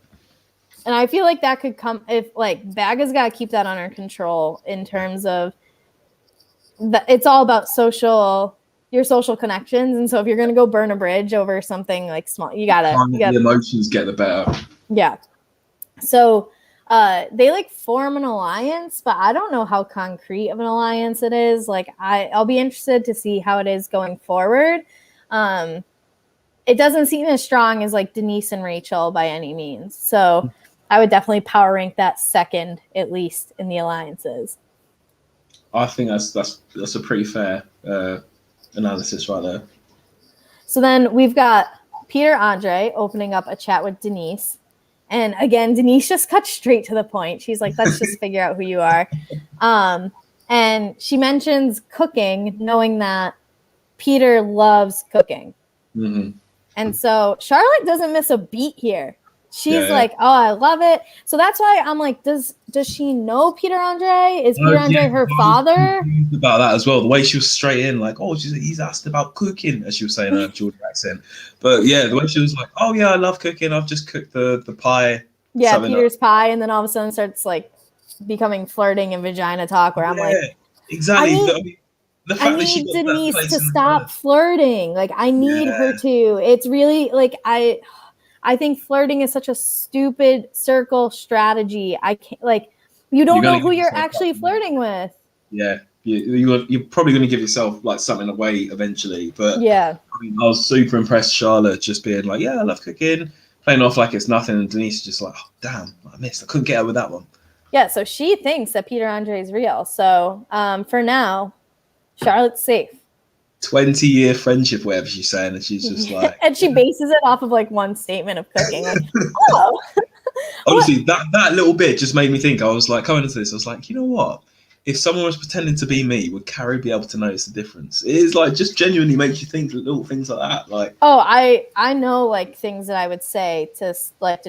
And I feel like that could come if, like, Baga's got to keep that under control in terms of it's all about your social connections. And so if you're going to go burn a bridge over something like small, you gotta the emotions get the better. Yeah. So they like form an alliance, but I don't know how concrete of an alliance it is. Like I'll be interested to see how it is going forward. It doesn't seem as strong as like Denise and Rachel by any means. So I would definitely power rank that second, at least in the alliances. I think that's a pretty fair analysis right there. So then we've got Peter Andre opening up a chat with Denise. And again, Denise just cut straight to the point. She's like, let's just figure out who you are. And she mentions cooking, knowing that Peter loves cooking. Mm-hmm. And so Charlotte doesn't miss a beat here. She's like, oh, I love it. So that's why I'm like, does she know Peter Andre? Is Peter Andre her father? About that as well. The way she was straight in, like, oh, he's asked about cooking, as she was saying in her Georgia accent. But yeah, the way she was like, oh yeah, I love cooking. I've just cooked the pie. Yeah, Peter's pie, and then all of a sudden starts like becoming flirting and vagina talk. Where I'm like, exactly. I need Denise to stop flirting. Like I need her to. It's really like I think flirting is such a stupid circle strategy. I can't, like, you don't know who you're actually flirting with. Yeah, you're probably going to give yourself like something away eventually. But I was super impressed. Charlotte just being like, yeah, I love cooking, playing off like it's nothing, and Denise is just like, oh damn, I missed. I couldn't get her with that one. Yeah, so she thinks that Peter Andre is real. So for now, Charlotte's safe. 20-year friendship, whatever she's saying, and she's just like, and she bases it off of like one statement of cooking. Like, oh, honestly, that little bit just made me think. I was like, coming into this, I was like, you know what? If someone was pretending to be me, would Carrie be able to notice the difference? It is like just genuinely makes you think little things like that. Like, oh, I know like things that I would say to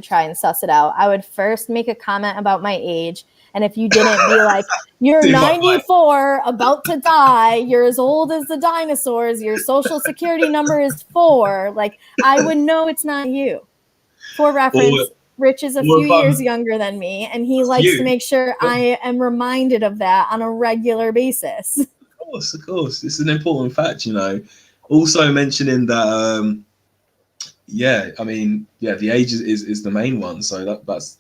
try and suss it out. I would first make a comment about my age. And if you didn't be like, you're 94, about to die, you're as old as the dinosaurs, your social security number is 4, like, I would know it's not you. For reference, Rich is a few years younger than me, and he likes to make sure I am reminded of that on a regular basis. Of course. It's an important fact, you know. Also mentioning that, the age is the main one. So that's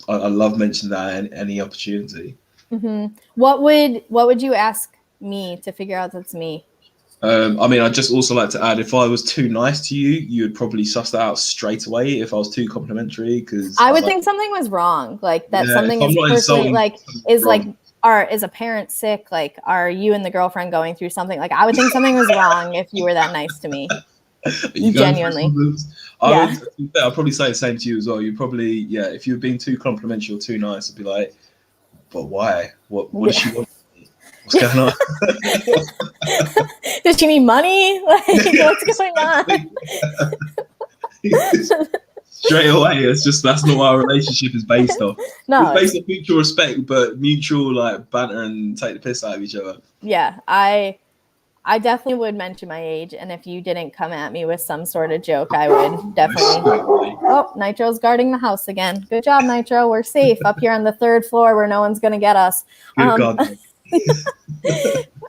I love mentioning that in any opportunity. Mm-hmm. What would you ask me to figure out that's me? I mean, I'd just also like to add, if I was too nice to you, you would probably suss that out straight away. If I was too complimentary, because I would think something was wrong, like that something is personally, like, is like, is a parent sick? Like, are you and the girlfriend going through something? Like, I would think something was wrong if you were that nice to me. Are you Genuinely. I'd probably say the same to you as well. You probably, yeah, if you were being too complimentary or too nice, I'd be like, but why? What does she want? What's going on? Does she need money? Like, what's going on? Straight away, that's not what our relationship is based off. No, it's based on mutual respect, but mutual like banter and take the piss out of each other. Yeah, I definitely would mention my age, and if you didn't come at me with some sort of joke, I would definitely. Oh, Nitro's guarding the house again. Good job, Nitro. We're safe up here on the 3rd floor where no one's gonna get us. Good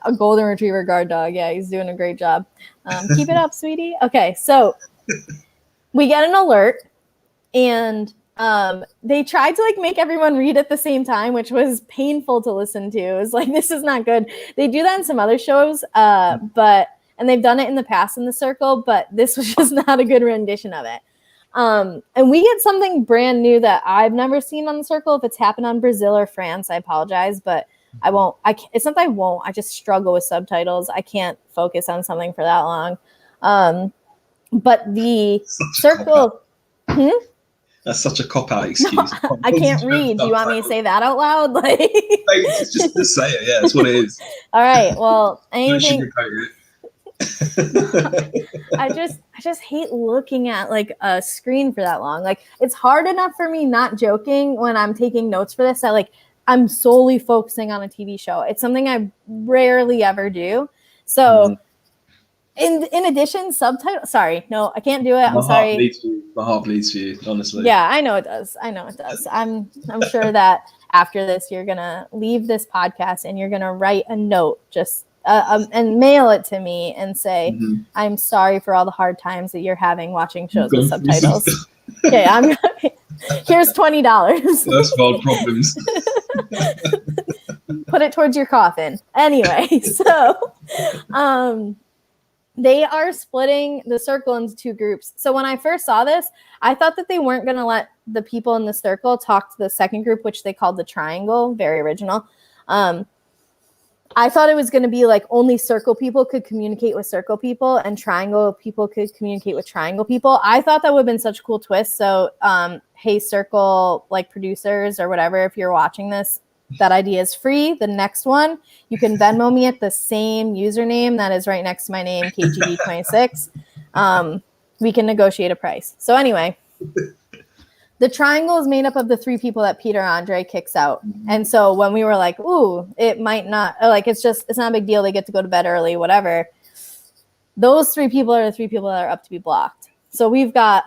A golden retriever guard dog. Yeah, he's doing a great job. Keep it up, sweetie. Okay, so we get an alert, and they tried to like make everyone read at the same time, which was painful to listen to. It was like, this is not good. They do that in some other shows, and they've done it in the past in the Circle, but this was just not a good rendition of it. And we get something brand new that I've never seen on the Circle. If it's happened on Brazil or France, I apologize, but I won't. It's not that I won't. I just struggle with subtitles. I can't focus on something for that long. But the Circle. That's such a cop-out excuse. No, I can't read. Do you want me to say that out loud? Like, just say it. Yeah, that's what it is. All right. Well, anything. I just hate looking at like a screen for that long. Like, it's hard enough for me, not joking, when I'm taking notes for this, that like I'm solely focusing on a TV show. It's something I rarely ever do. So in addition, subtitles. Sorry, no, I can't do it. I'm sorry. My heart bleeds for you, honestly. Yeah, I know it does. I'm sure that after this, you're gonna leave this podcast and you're gonna write a note just and mail it to me and say, I'm sorry for all the hard times that you're having watching shows with subtitles. Okay, here's $20. First world problems. Put it towards your coffin. Anyway, so they are splitting the Circle into 2 groups. So when I first saw this, I thought that they weren't going to let the people in the Circle talk to the second group, which they called the Triangle. Very original. I thought it was going to be like only Circle people could communicate with Circle people and Triangle people could communicate with Triangle people. I thought that would have been such a cool twist. So, hey, Circle, like producers or whatever, if you're watching this, that idea is free. The next one, you can Venmo me at the same username that is right next to my name, KGB26. We can negotiate a price. So anyway, the Triangle is made up of the 3 people that Peter Andre kicks out. And so when we were like, ooh, it might not, like, it's not a big deal. They get to go to bed early, whatever. Those 3 people are the 3 people that are up to be blocked. So we've got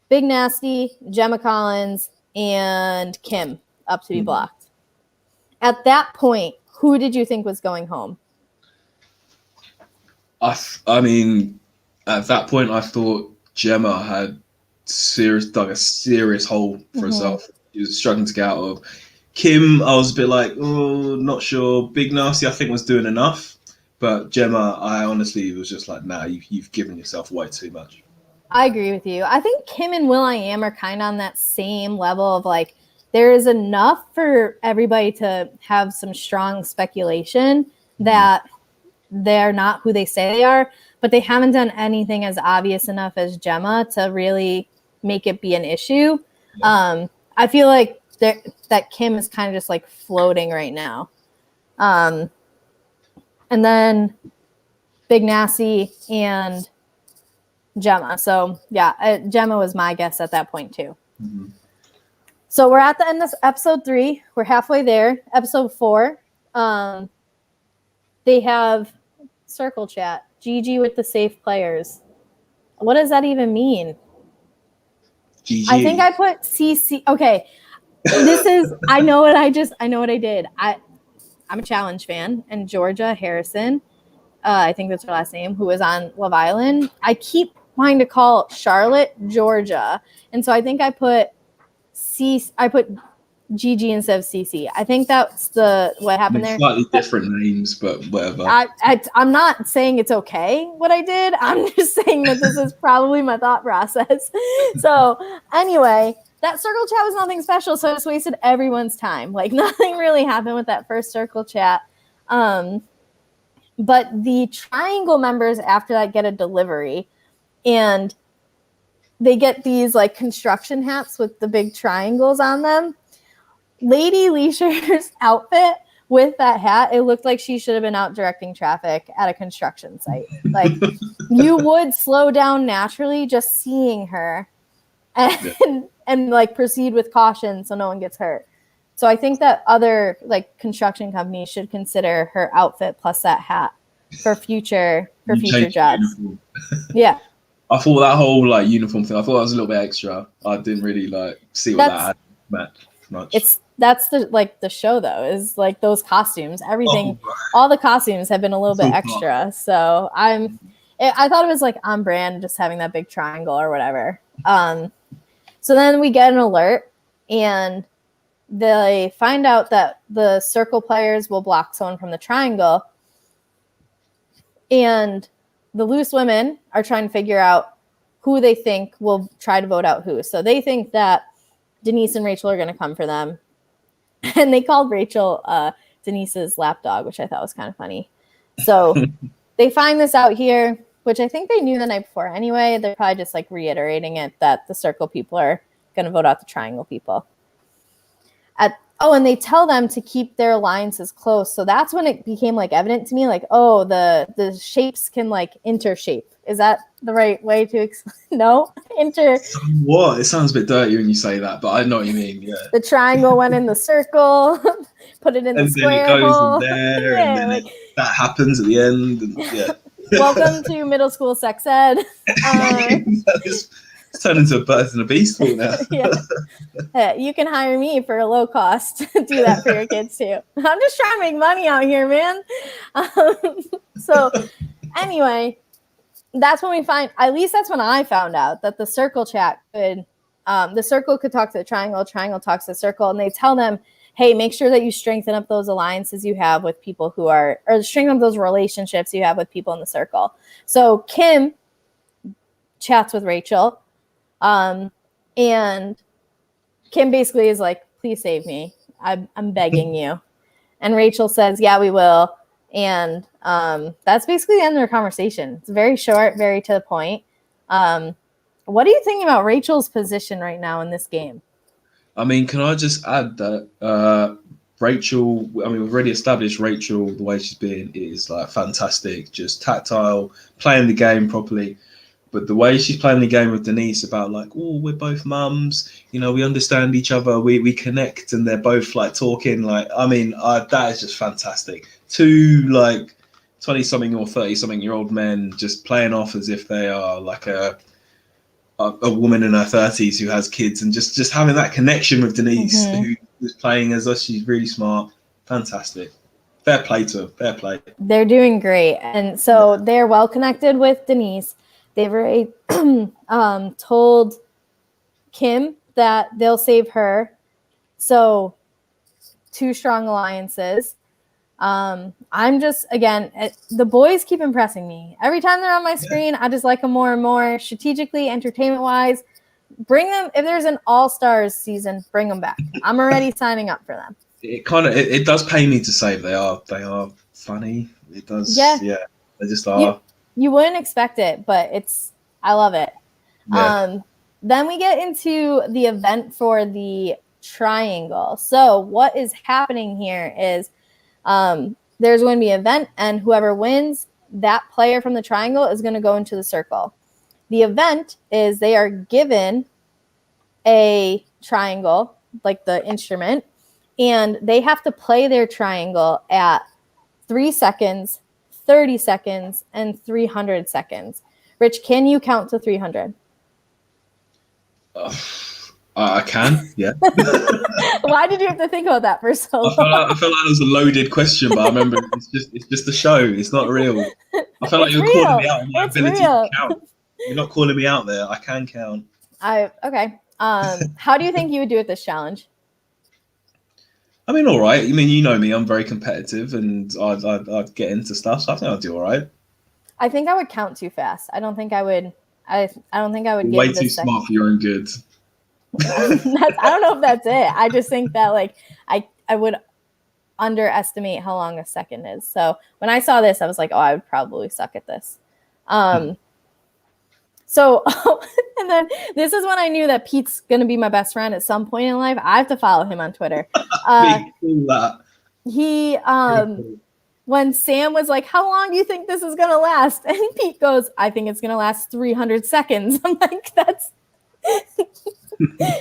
Big Nasty, Gemma Collins, and Kim up to be blocked. At that point, who did you think was going home? I mean, at that point, I thought Gemma had dug a serious hole for herself. She was struggling to get out of. Kim, I was a bit like, oh, not sure. Big Nasty, I think, was doing enough. But Gemma, I honestly was just like, nah, you've given yourself way too much. I agree with you. I think Kim and will.i.am are kind of on that same level of like, there is enough for everybody to have some strong speculation that they're not who they say they are, but they haven't done anything as obvious enough as Gemma to really make it be an issue. I feel like that Kim is kind of just like floating right now. And then Big Nasty and Gemma. So yeah, Gemma was my guess at that point too. So we're at the end of episode 3. We're halfway there. Episode 4. They have circle chat. GG with the safe players. What does that even mean? GG. I think I put CC. Okay. This is, I know what I did. I'm a Challenge fan, and Georgia Harrison, I think that's her last name, who was on Love Island. I keep wanting to call Charlotte Georgia. And so I think I put I put GG instead of CC. I think that's what happened there. Slightly different names, but whatever. I'm not saying it's okay what I did. I'm just saying that this is probably my thought process. So anyway, that circle chat was nothing special, so I just wasted everyone's time. Like nothing really happened with that first circle chat. But the triangle members after that get a delivery, and they get these like construction hats with the big triangles on them. Lady Leisha's outfit with that hat, it looked like she should have been out directing traffic at a construction site. Like you would slow down naturally just seeing her and like proceed with caution so no one gets hurt. So I think that other like construction companies should consider her outfit plus that hat for future jobs. Yeah. I thought that whole like uniform thing, I thought that was a little bit extra. I didn't really like see what that had meant much. That's the show though, is like those costumes, everything, all the costumes have been a little bit extra. So I thought it was like on brand, just having that big triangle or whatever. So then we get an alert and they find out that the circle players will block someone from the triangle. And the loose women are trying to figure out who they think will try to vote out who. So they think that Denise and Rachel are going to come for them. And they called Rachel Denise's lapdog, which I thought was kind of funny. So they find this out here, which I think they knew the night before anyway. They're probably just like reiterating it that the circle people are going to vote out the triangle people. And they tell them to keep their alliances close. So that's when it became like evident to me, like, oh, the shapes can like intershape. Is that the right way to explain? No? What? It sounds a bit dirty when you say that, but I know what you mean, yeah. The triangle went in the circle, put it in the square hole. And then it goes in there, and then that happens at the end. And, yeah. Welcome to middle school sex ed. It's turned into a Bird and a Beast talk now. Yeah. You can hire me for a low cost to do that for your kids too. I'm just trying to make money out here, man. So anyway, that's when that's when I found out that the circle chat the circle could talk to the triangle talks to the circle, and they tell them, hey, make sure that you strengthen up those alliances you have with people or strengthen up those relationships you have with people in the circle. So Kim chats with Rachel. And Kim basically is like, please save me. I'm begging you. And Rachel says, yeah, we will. And that's basically the end of their conversation. It's very short, very to the point. What are you thinking about Rachel's position right now in this game? I mean, can I just add that Rachel, I mean, we've already established Rachel, the way she's been is like fantastic, just tactile, playing the game properly. But the way she's playing the game with Denise about like, oh, we're both mums, we understand each other, we connect, and they're both like talking like, I mean, that is just fantastic. Two like 20-something or 30-something-year-old men just playing off as if they are like a woman in her 30s who has kids, and just having that connection with Denise, who's playing as us. She's really smart. Fantastic. Fair play to her. Fair play. They're doing great. And so they're well connected with Denise. They've already told Kim that they'll save her. So 2 strong alliances. I'm just, again, the boys keep impressing me. Every time they're on my screen, I just like them more and more. Strategically, entertainment-wise, bring them. If there's an All-Stars season, bring them back. I'm already signing up for them. It does pay me to say they are funny. It does. Yeah. They just are. You wouldn't expect it, but I love it. Yeah. Then we get into the event for the triangle. So what is happening here is there's going to be an event, and whoever wins, that player from the triangle is going to go into the circle. The event is they are given a triangle, like the instrument, and they have to play their triangle at 3 seconds, 30 seconds, and 300 seconds. Rich, can you count to 300? I can, yeah. Why did you have to think about that for so long? I felt like it was a loaded question, but I remember it's just a show. It's not real. I felt like you were calling me out on my ability to count. You're not calling me out there. I can count. Okay. How do you think you would do at this challenge? I mean, all right. I mean, you know me, I'm very competitive, and I'd get into stuff. So I think I'd do all right. I think I would count too fast. I don't think I would. I don't think I would You're way give too this smart for your own good. I don't know if that's it. I just think that like I would underestimate how long a second is. So when I saw this, I was like, oh, I would probably suck at this. So and then this is when I knew that Pete's gonna be my best friend at some point in life. I have to follow him on Twitter. He when Sam was like, how long do you think this is gonna last? And Pete goes, I think it's gonna last 300 seconds. I'm like, that's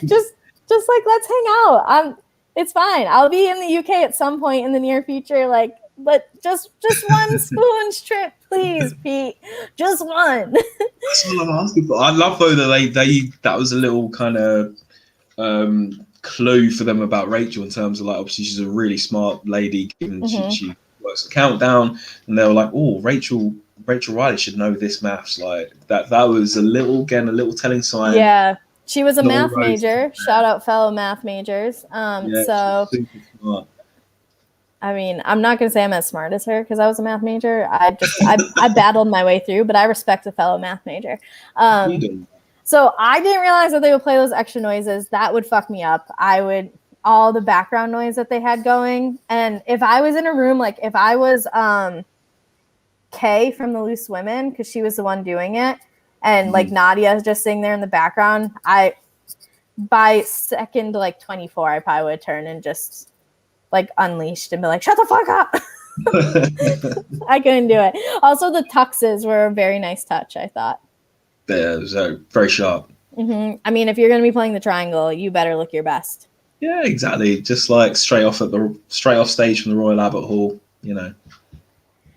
just like, let's hang out. It's fine. I'll be in the UK at some point in the near future. Like, but just one spoons trip, please, Pete. Just one. That's all I'm asking for. I love though that that was a little kind of clue for them about Rachel in terms of like, obviously she's a really smart lady, given she works the countdown, and they were like, oh, Rachel Riley should know this maths. Like that was a little telling sign. Yeah. She was a math major. Shout out fellow math majors. So super smart. I mean, I'm not going to say I'm as smart as her because I was a math major. I battled my way through, but I respect a fellow math major. So I didn't realize that they would play those extra noises. That would fuck me up. All the background noise that they had going. And if I was in a room, like if I was Kay from the Loose Women, because she was the one doing it, and like Nadia is just sitting there in the background, by second like 24, I probably would turn and just like unleashed and be like, shut the fuck up. I couldn't do it. Also, the tuxes were a very nice touch, I thought. Yeah, it was very sharp. I mean, if you're going to be playing the triangle, you better look your best. Yeah, exactly. Just like straight off stage from the Royal Albert Hall, you know.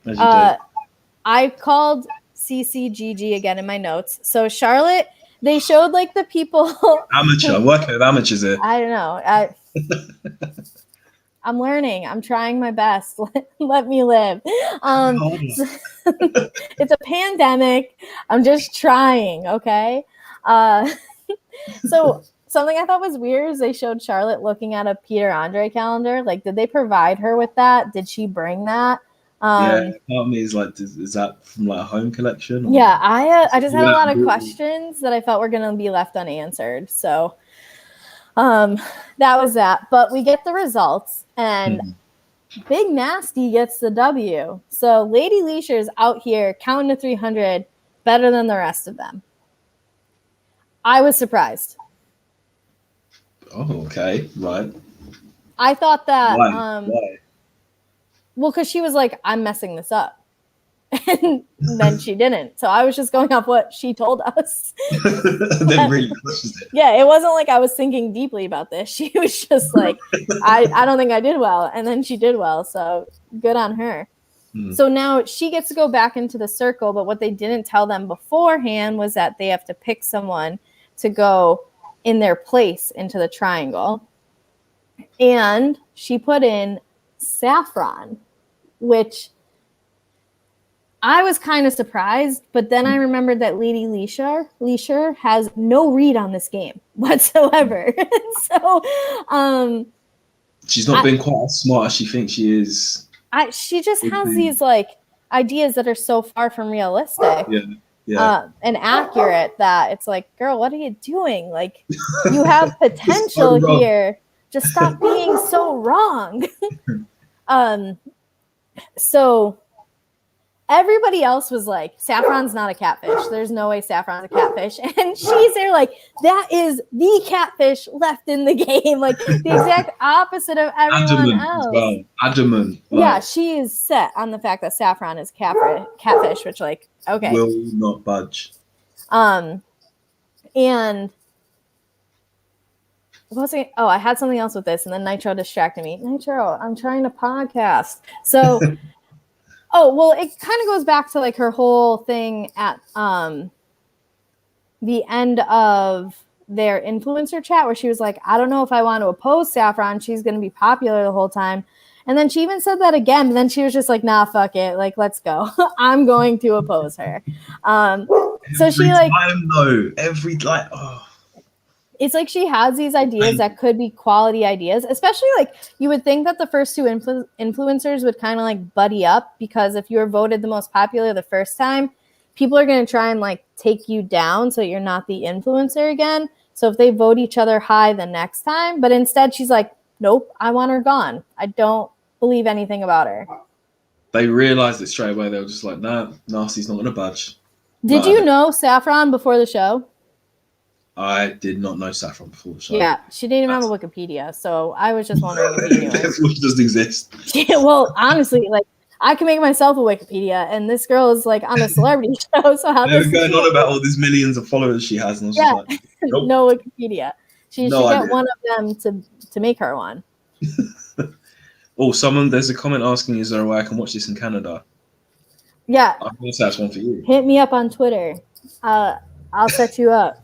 As you do. I called CCGG again in my notes. So Charlotte, they showed like the people. Amateur. I'm working with amateurs here. I don't know. I'm learning. I'm trying my best. Let me live. It's a pandemic. I'm just trying. Okay. So something I thought was weird is they showed Charlotte looking at a Peter Andre calendar. Like, did they provide her with that? Did she bring that? Yeah, part of me is like, is that from like a home collection? Or yeah, I just had a lot of questions that I felt were going to be left unanswered. So that was that. But we get the results, and Big Nasty gets the W. So Lady Leisha's out here counting to 300 better than the rest of them. I was surprised. Oh, okay. Right. I thought that... Why? Well, because she was like, I'm messing this up. And then she didn't. So I was just going off what she told us. Then really questioned it. Yeah, it wasn't like I was thinking deeply about this. She was just like, I don't think I did well. And then she did well. So good on her. So now she gets to go back into the circle. But what they didn't tell them beforehand was that they have to pick someone to go in their place into the triangle. And she put in Saffron, which I was kind of surprised, but then I remembered that Lady Leisha has no read on this game whatsoever. So she's not been quite as smart as she thinks she is. She just has these like ideas that are so far from realistic and accurate that it's like, girl, what are you doing? Like, you have potential so here. Just stop being so wrong. So everybody else was like, Saffron's not a catfish. There's no way Saffron's a catfish. And she's there like, that is the catfish left in the game. Like the exact opposite of everyone else. Well. Adamant. Yeah, she is set on the fact that Saffron is catfish, which like, okay. Will not budge. And I had something else with this, and then Nitro distracted me. Nitro, I'm trying to podcast. So, it kind of goes back to like her whole thing at the end of their influencer chat where she was like, I don't know if I want to oppose Saffron. She's going to be popular the whole time. And then she even said that again, but then she was just like, nah, fuck it. Like, let's go. I'm going to oppose her. So she like... every time, though. It's like she has these ideas that could be quality ideas, especially like you would think that the first two influencers would kind of like buddy up, because if you were voted the most popular the first time, people are going to try and like take you down so you're not the influencer again. So if they vote each other high the next time, but instead she's like, nope, I want her gone. I don't believe anything about her. They realized it straight away. They were just like, nah, Nasty's not going to budge. Did you know Saffron before the show? I did not know Saffron before the show. Yeah, she didn't even have a Wikipedia, so I was just wondering if you knew her. Which doesn't exist. Yeah, well, honestly, like I can make myself a Wikipedia, and this girl is like on a celebrity show. So how they're going on about all these millions of followers she has, and I was just like, nope. No Wikipedia. She should get one of them to make her one. Oh, there's a comment asking, is there a way I can watch this in Canada? Yeah. I guess that's one for you. Hit me up on Twitter. I'll set you up.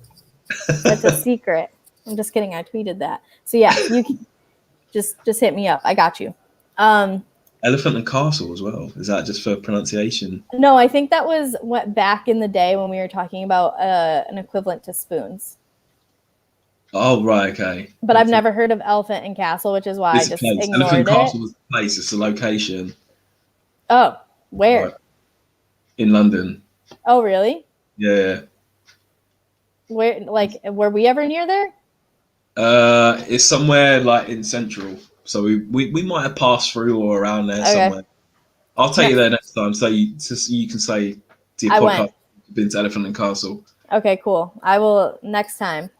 That's a secret. I'm just kidding. I tweeted that. So yeah, you can just hit me up. I got you. Elephant and Castle as well. Is that just for pronunciation? No, I think that was what back in the day when we were talking about an equivalent to spoons. Oh, right, okay. But I've never heard of Elephant and Castle, which is why I just ignored Elephant it. Castle was a place. It's a location. Oh, where? Right. In London. Oh, really? Yeah. Where, like, were we ever near there? It's somewhere like in Central. So we might have passed through or around there somewhere. I'll take you there next time, so you can say to your podcast you've been to Elephant and Castle. Okay, cool. I will next time,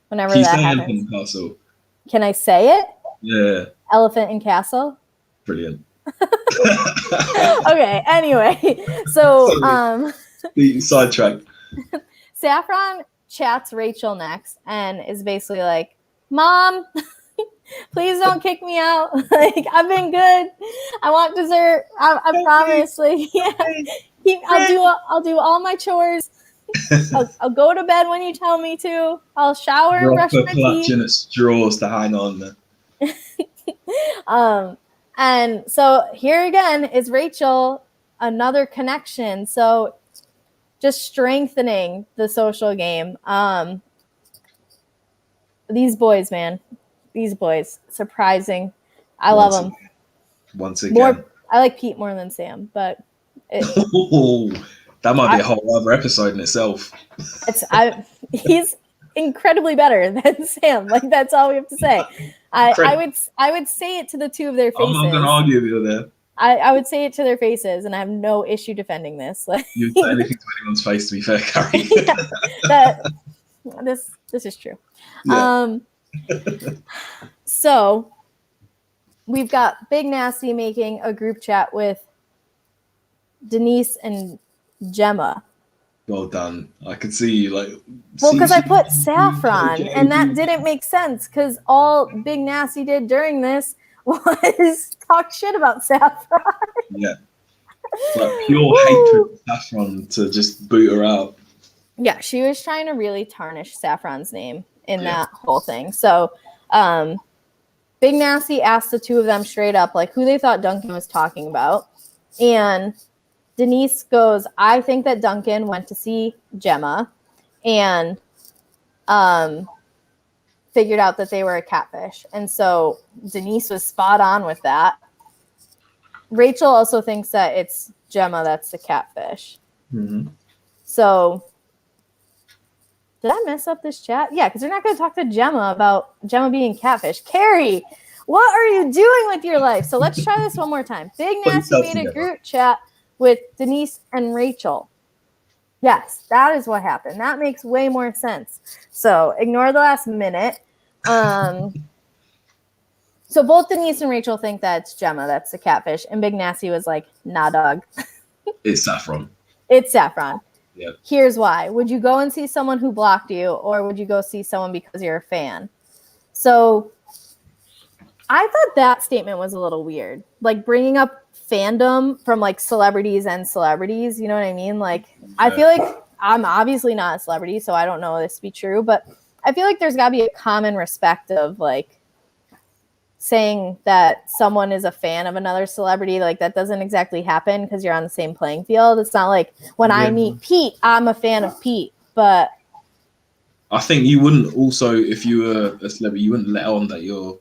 whenever Can you that say happens. Elephant and Castle? Can I say it? Yeah. Elephant and Castle? Brilliant. Okay, anyway. So sidetrack. Saffron chats Rachel next and is basically like, Mom, please don't kick me out. Like, I've been good. I want dessert. I promise. Like, yeah, I'll do all my chores. I'll go to bed when you tell me to. I'll shower and brush my teeth. Clutching at straws to hang on there. And so here again is Rachel, another connection. So just strengthening the social game. These boys, man. These boys. Surprising. I love them. Once again. I like Pete more than Sam, but that might be a whole other episode in itself. He's incredibly better than Sam. Like, that's all we have to say. I would say it to the two of their faces. I'm not going to argue with you there. I would say it to their faces, and I have no issue defending this. Like, you'd say anything to anyone's face, to be fair, Carrie. This is true. Yeah. So we've got Big Nasty making a group chat with Denise and Gemma. Well done. I could see you like. Well, because I put Saffron, and that didn't make sense because all Big Nasty did during this was talk shit about Saffron. Yeah. Like pure hatred of Saffron to just boot her out. Yeah, she was trying to really tarnish Saffron's name in that whole thing. So Big Nasty asked the two of them straight up like who they thought Duncan was talking about. And Denise goes, I think that Duncan went to see Gemma and figured out that they were a catfish. And so Denise was spot on with that. Rachel also thinks that it's Gemma that's the catfish. Mm-hmm. So did I mess up this chat? Yeah, because they're not going to talk to Gemma about Gemma being catfish. Carrie, what are you doing with your life? So let's try this one more time. Big Nasty made a group chat with Denise and Rachel. Yes, that is what happened. That makes way more sense. So ignore the last minute. So both Denise and Rachel think that it's Gemma that's the catfish. And Big Nasty was like, nah, dog. It's Saffron. It's Saffron. Yep. Here's why. Would you go and see someone who blocked you, or would you go see someone because you're a fan? So I thought that statement was a little weird. Like bringing up fandom from like celebrities and celebrities, you know what I mean? Like I feel like I'm obviously not a celebrity, so I don't know this to be true, but I feel like there's got to be a common respect of like saying that someone is a fan of another celebrity. Like that doesn't exactly happen because you're on the same playing field. It's not like when I meet Pete, I'm a fan of Pete, but I think you wouldn't also, if you were a celebrity, you wouldn't let on that you're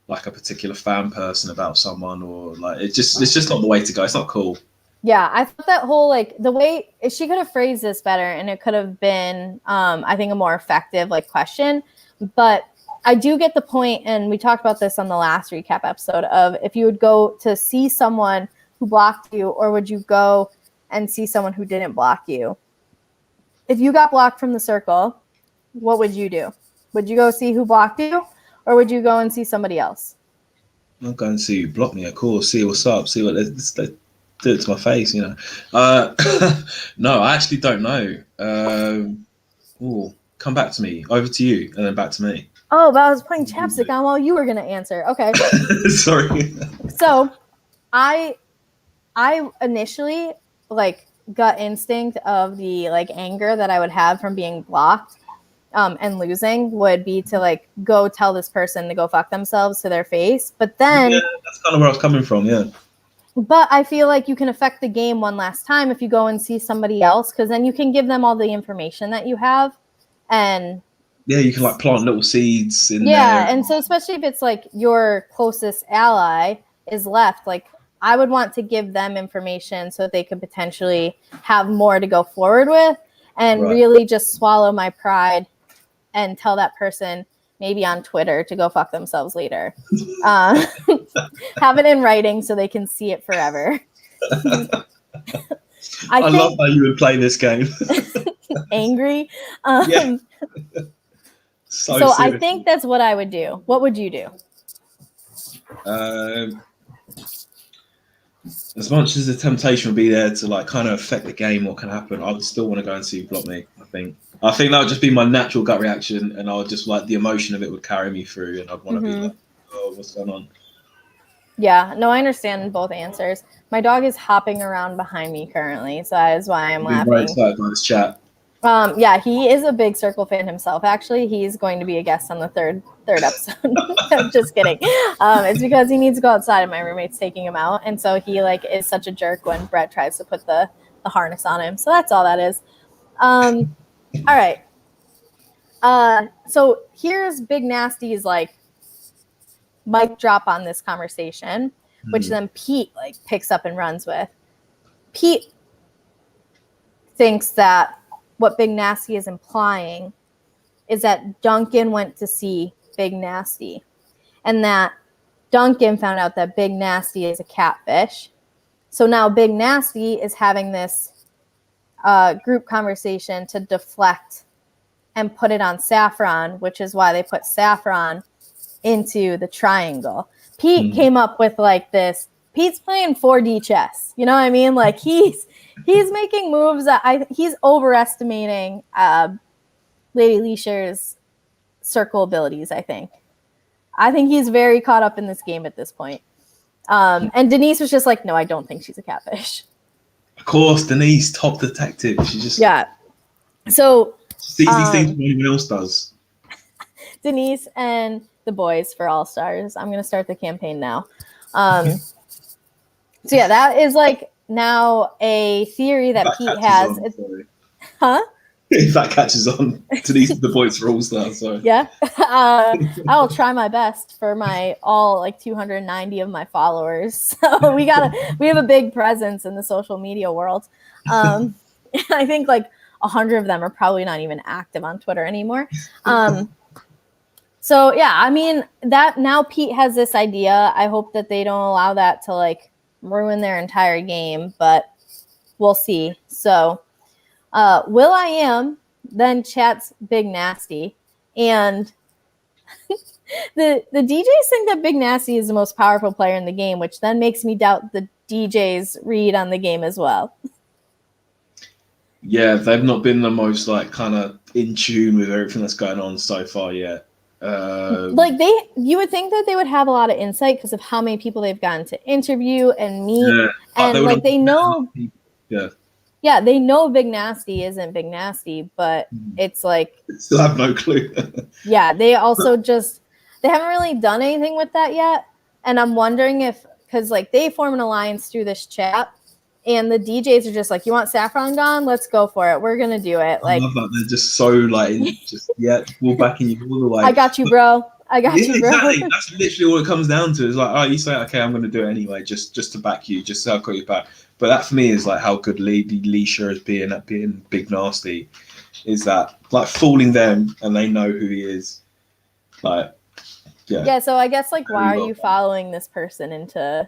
like a particular fan person about someone, or like it's just not the way to go. It's not cool. Yeah, I thought that whole like the way she could have phrased this better, and it could have been, I think, a more effective like question. But I do get the point, and we talked about this on the last recap episode of if you would go to see someone who blocked you, or would you go and see someone who didn't block you? If you got blocked from the circle, what would you do? Would you go see who blocked you, or would you go and see somebody else? I'll go and see who blocked me, of course. See what's up. See what they do it to my face, you know. No, I actually don't know. Come back to me. Over to you, and then back to me. Oh, but I was putting chapstick on while you were going to answer. Okay. Sorry. So, I initially like gut instinct of the like anger that I would have from being blocked and losing would be to like go tell this person to go fuck themselves to their face. But then that's kind of where I was coming from. Yeah. But I feel like you can affect the game one last time if you go and see somebody else, because then you can give them all the information that you have. And yeah, you can like plant little seeds in there. Yeah, and so especially if it's like your closest ally is left, like I would want to give them information so that they could potentially have more to go forward with, and really just swallow my pride and tell that person maybe on Twitter to go fuck themselves later. Have it in writing so they can see it forever. I love how you would play this game. Angry. Yeah. So I think that's what I would do. What would you do? As much as the temptation would be there to like kind of affect the game, what can happen, I would still want to go and see who blocked me. I think that would just be my natural gut reaction, and I would just like the emotion of it would carry me through, and I'd want to be like, oh, what's going on? Yeah, no, I understand both answers. My dog is hopping around behind me currently, so that is why I'm laughing. Very excited by this chat. Yeah, he is a big Circle fan himself. Actually, he's going to be a guest on the third episode. I'm just kidding. It's because he needs to go outside, and my roommate's taking him out, and so he like is such a jerk when Brett tries to put the harness on him. So that's all that is. All right. So here's Big Nasty's like mic drop on this conversation, which then Pete like picks up and runs with. Pete thinks that what Big Nasty is implying is that Duncan went to see Big Nasty, and that Duncan found out that Big Nasty is a catfish. So now Big Nasty is having this group conversation to deflect and put it on Saffron, which is why they put Saffron into the triangle. Pete came up with like this. Pete's playing 4D chess. You know what I mean? Like he's making moves that he's overestimating Lady Leisha's circle abilities, I think he's very caught up in this game at this point. And Denise was just like, no, I don't think she's a catfish. Of course, Denise, top detective. She just So sees these things no one else does. Denise and the boys for All Stars. I'm gonna start the campaign now. So yeah, that is like now a theory that Pete has. If that catches on, Denise and the boys for All Stars. Sorry. Yeah, I will try my best for my all like 290 of my followers. So we have a big presence in the social media world. I think like 100 of them are probably not even active on Twitter anymore. So yeah, I mean that now Pete has this idea. I hope that they don't allow that to like ruin their entire game, but we'll see. So Will.i.am then chats Big Nasty, and the DJs think that Big Nasty is the most powerful player in the game, which then makes me doubt the DJ's read on the game as well. Yeah, they've not been the most like kind of in tune with everything that's going on so far yet. Like you would think that they would have a lot of insight because of how many people they've gotten to interview and meet, and like they know. Yeah, they know Big Nasty isn't Big Nasty, but it's like still have no clue. Yeah, they also they haven't really done anything with that yet, and I'm wondering if because like they form an alliance through this chat, And the DJs are just like, you want saffron gone? Let's go for it. We're gonna do it. Like, I love that. They're just so like, just we'll back in you all the way. I got you, bro. I got you, bro. Exactly. That's literally all it comes down to. Is like, oh, you say, okay, I'm gonna do it anyway, just to back you, just so I've got your back. But that for me is like how good Lady Leisha is being at being Big Nasty. Is that like fooling them and they know who he is. Like, yeah. So I guess like, why are you following this person into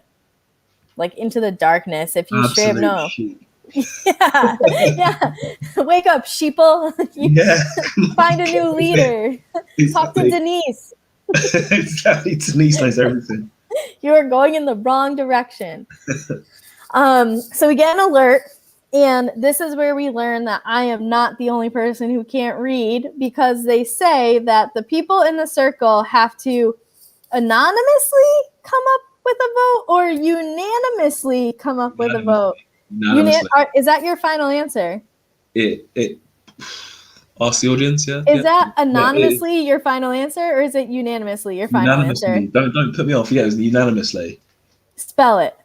the darkness if you straight up know? Yeah. Wake up, sheeple. Find a new leader. Exactly. Talk to Denise. Exactly. Denise knows everything. You are going in the wrong direction. So we get an alert, and this is where we learn that I am not the only person who can't read, because they say that the people in the circle have to anonymously come up with a vote or unanimously come up with a vote. Is that your final answer? It ask the audience, yeah. Is that anonymously your final answer, or is it unanimously your final answer? Don't put me off. Yeah, it was unanimously. Spell it.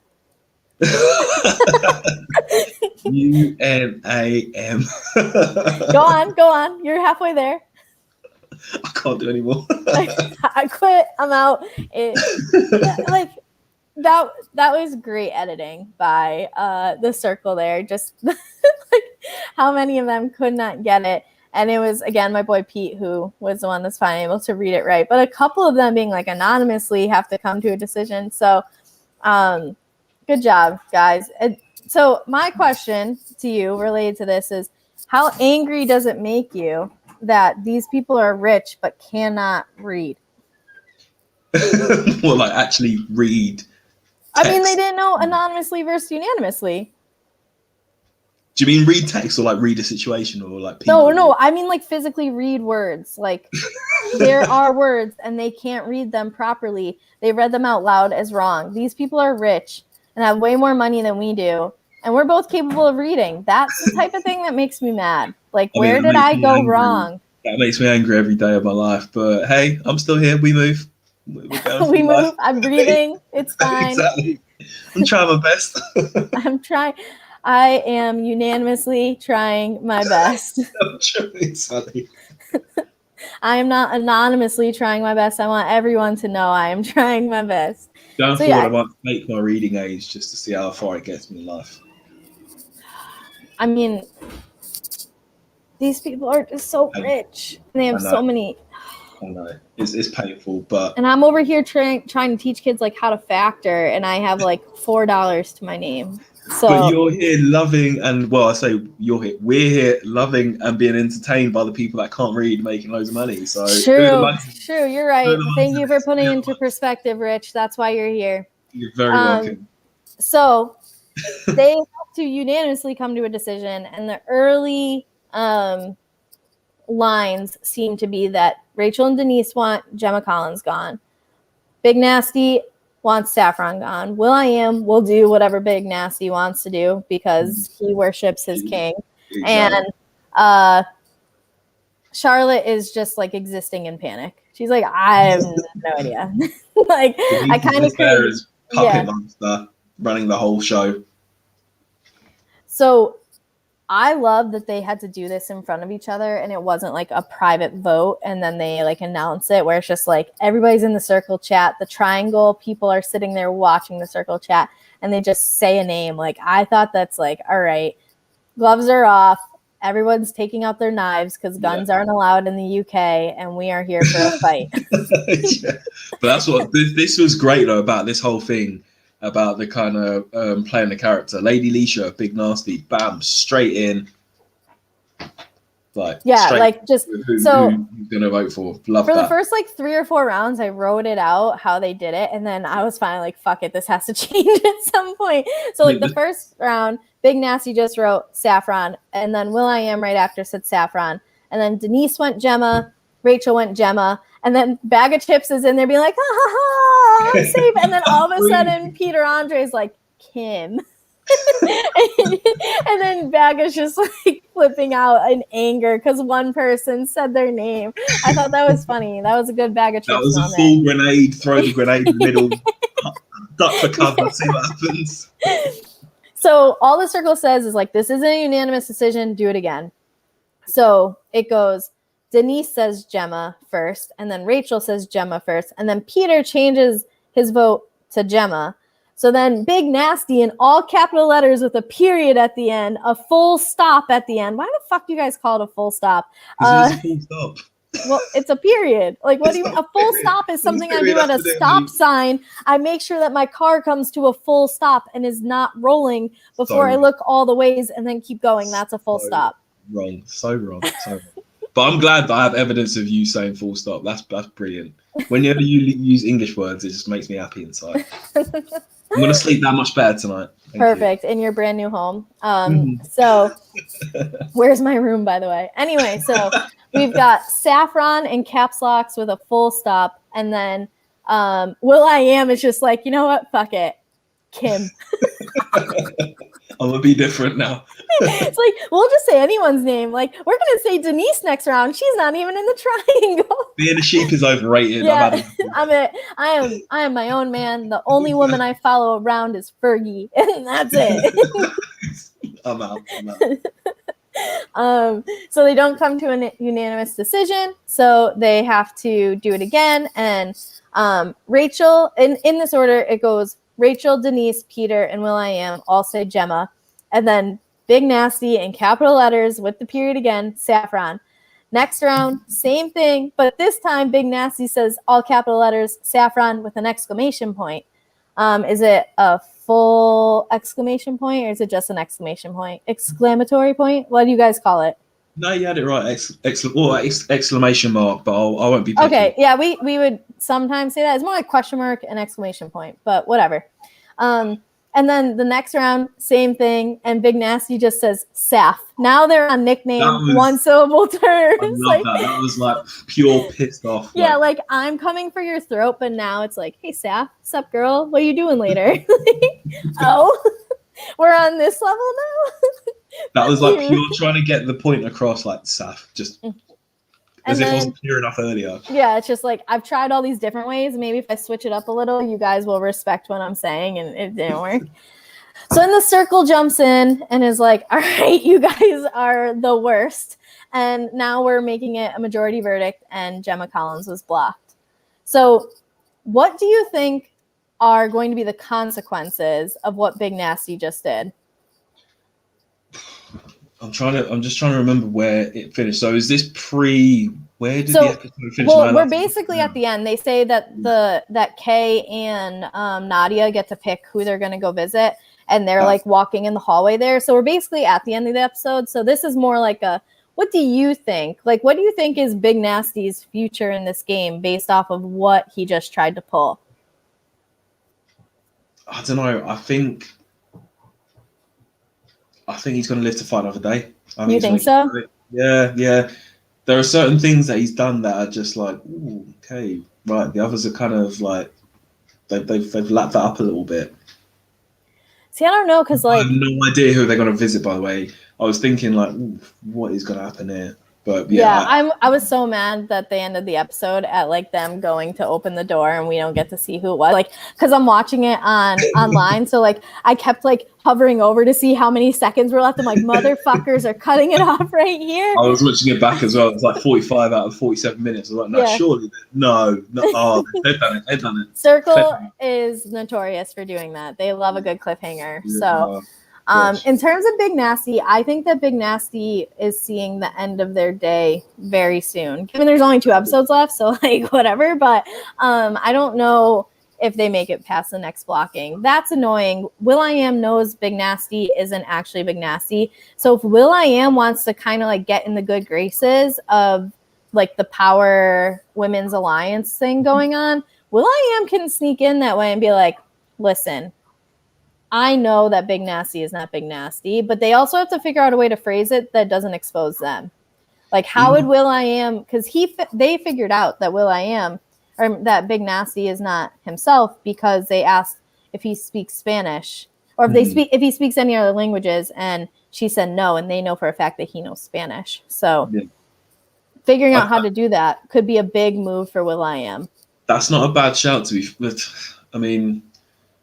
UNAM. Go on. You're halfway there. I can't do anymore. I quit. I'm out. That was great editing by the circle there. Just like how many of them could not get it. And it was, again, my boy Pete who was the one that's finally able to read it right. But a couple of them being like anonymously have to come to a decision. So good job, guys. So my question to you related to this is, how angry does it make you that these people are rich but cannot read? Well, like actually read text. I mean, they didn't know anonymously versus unanimously. Do you mean read text or like read a situation or like people? No, I mean like physically read words. Like there are words and they can't read them properly. They read them out loud as wrong. These people are rich and have way more money than we do. And we're both capable of reading. That's the type of thing that makes me mad. Like, where did I go wrong? That makes me angry every day of my life. But hey, I'm still here. We move. We move. I'm breathing. It's fine. Exactly. I'm trying my best. I'm trying. I am unanimously trying my best. Exactly. I am not anonymously trying my best. I want everyone to know I am trying my best. Going forward, I might make my reading age just to see how far it gets me in life. I mean, these people are just so rich. And they have so many. I know. It's painful, but... And I'm over here trying to teach kids, like, how to factor, and I have, like, $4 to my name. So, but you're here loving and, well, I say we're here loving and being entertained by the people that can't read, making loads of money. So true, you're right. Thank you for putting into perspective, Rich. That's why you're here. You're very welcome. So they have to unanimously come to a decision, and the early lines seem to be that Rachel and Denise want Gemma Collins gone. Big Nasty wants Saffron gone. Will.i.am will do whatever Big Nasty wants to do because he worships his king. Exactly. And Charlotte is just like existing in panic. She's like, I have no idea. Like, I kind of is puppet monster running the whole show. So I love that they had to do this in front of each other and it wasn't like a private vote and then they like announce it, where it's just like everybody's in the circle chat, the triangle people are sitting there watching the circle chat and they just say a name. Like, I thought that's like, all right, gloves are off, everyone's taking out their knives because guns aren't allowed in the UK and we are here for a fight. But that's what this was great though about this whole thing, about the kind of playing the character. Lady Leisha, Big Nasty, bam, straight in. Like, just who's gonna vote for? Love for that. The first like 3 or 4 rounds, I wrote it out how they did it, and then I was finally like, "Fuck it, this has to change at some point." So like the first round, Big Nasty just wrote Saffron, and then Will.i.am right after said Saffron, and then Denise went Gemma, Rachel went Gemma, and then Bag of Chips is in there being like, "Ha ha ha, I'm safe," and then all of a sudden Peter Andre's like, "Kim." And then Bag is just like flipping out in anger because one person said their name. I thought that was funny. That was a good Bag of Chips. That was moment. A full grenade. Throw the grenade in the middle, duck for cover, see what happens. So all the circle says is like, this isn't a unanimous decision. Do it again. So it goes, Denise says Gemma first, and then Rachel says Gemma first, and then Peter changes his vote to Gemma. So then Big Nasty in all capital letters with a period at the end, a full stop at the end. Why the fuck do you guys call it a full stop? Because it is a full stop. Well, it's a period. Like, what do you mean? A full stop is something I do at a stop sign. I make sure that my car comes to a full stop and is not rolling before I look all the ways and then keep going. That's a full stop. Wrong. So wrong. But I'm glad that I have evidence of you saying full stop. That's brilliant. Whenever you use English words, it just makes me happy inside. I'm going to sleep that much better tonight. Perfect. In your brand new home. So where's my room, by the way? Anyway, so we've got Saffron and caps locks with a full stop. And then Will.I.am is just like, you know what? Fuck it. Kim. I'm going to be different now. It's like, we'll just say anyone's name. Like, we're going to say Denise next round. She's not even in the triangle. Being a sheep is overrated. Yeah, I am my own man. The only woman I follow around is Fergie, and that's it. I'm out. So they don't come to a unanimous decision, so they have to do it again. And Rachel, in this order, it goes Rachel, Denise, Peter, and Will.I.am all say Gemma, and then Big Nasty in capital letters with the period again, Saffron. Next round, same thing, but this time Big Nasty says all capital letters, Saffron with an exclamation point. Is it a full exclamation point or is it just an exclamation point? Exclamatory point? What do you guys call it? No, you had it right. Exclamation mark, but I won't be picky. Okay, yeah, we would sometimes say that. It's more like question mark and exclamation point, but whatever. And then the next round, same thing, and Big Nasty just says Saf. Now they're on nickname one-syllable terms. I love that. That was like pure pissed off. Yeah, like I'm coming for your throat, but now it's like, hey Saf, what's up, girl? What are you doing later? Oh, we're on this level now. That was like pure trying to get the point across, like Saf, just as if it wasn't clear enough earlier. Yeah, it's just like I've tried all these different ways. Maybe if I switch it up a little, you guys will respect what I'm saying, and it didn't work. So then the circle jumps in and is like, all right, you guys are the worst. And now we're making it a majority verdict, and Gemma Collins was blocked. So what do you think are going to be the consequences of what Big Nasty just did? I'm just trying to remember where it finished. So is this where did the episode finish? Well, we're basically at the end. They say that that Kay and Nadia get to pick who they're going to go visit, and they're like walking in the hallway there. So we're basically at the end of the episode. So this is more like what do you think? Like, what do you think is Big Nasty's future in this game based off of what he just tried to pull? I don't know. I think he's going to live to fight another day. You think so? Yeah. There are certain things that he's done that are just like, ooh, okay, right. The others are kind of like they've lapped that up a little bit. See, I don't know, because like I have no idea who they're going to visit. By the way, I was thinking like, ooh, what is going to happen here? But I was so mad that they ended the episode at like them going to open the door and we don't get to see who it was. Like, because I'm watching it online, so like I kept like hovering over to see how many seconds were left. I'm like, motherfuckers are cutting it off right here. I was watching it back as well. It's like 45 out of 47 minutes. I was like, no, surely, no. Oh, they've done it. Circle is notorious for doing that. They love a good cliffhanger. So. In terms of Big Nasty, I think that Big Nasty is seeing the end of their day very soon. Given there's only 2 episodes left, so like whatever. But I don't know if they make it past the next blocking. That's annoying. Will.I.am knows Big Nasty isn't actually Big Nasty. So if Will.I.am wants to kind of like get in the good graces of like the Power Women's Alliance thing going on, Will.I.am can sneak in that way and be like, listen, I know that Big Nasty is not Big Nasty, but they also have to figure out a way to phrase it that doesn't expose them. Like, how would Will.I.am, because they figured out that Will.I.am, or that Big Nasty is not himself, because they asked if he speaks Spanish, or if he speaks any other languages, and she said no, and they know for a fact that he knows Spanish. So figuring out how to do that could be a big move for Will.I.am. That's not a bad shout to be. I mean,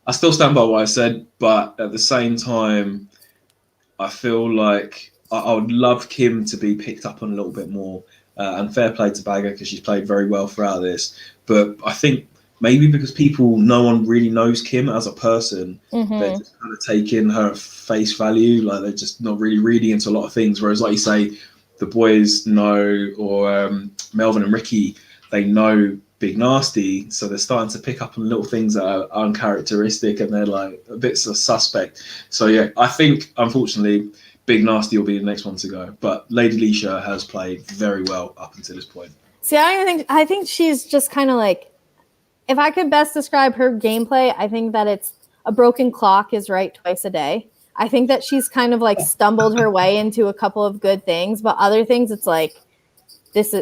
I still stand by what I said, but at the same time, I feel like I would love Kim to be picked up on a little bit more. And fair play to Bagger because she's played very well throughout this. But I think maybe because no one really knows Kim as a person, they're just kind of taking her face value. Like they're just not really reading into a lot of things. Whereas, like you say, the boys know, or Melvin and Ricky, they know Big Nasty, so they're starting to pick up on little things that are uncharacteristic, and they're like a bit suspect. So yeah, I think unfortunately Big Nasty will be the next one to go, but Lady Leisha has played very well up until this point. See, I think she's just kind of like, if I could best describe her gameplay, I think that it's a broken clock is right twice a day. I think that she's kind of like stumbled her way into a couple of good things, but other things it's like this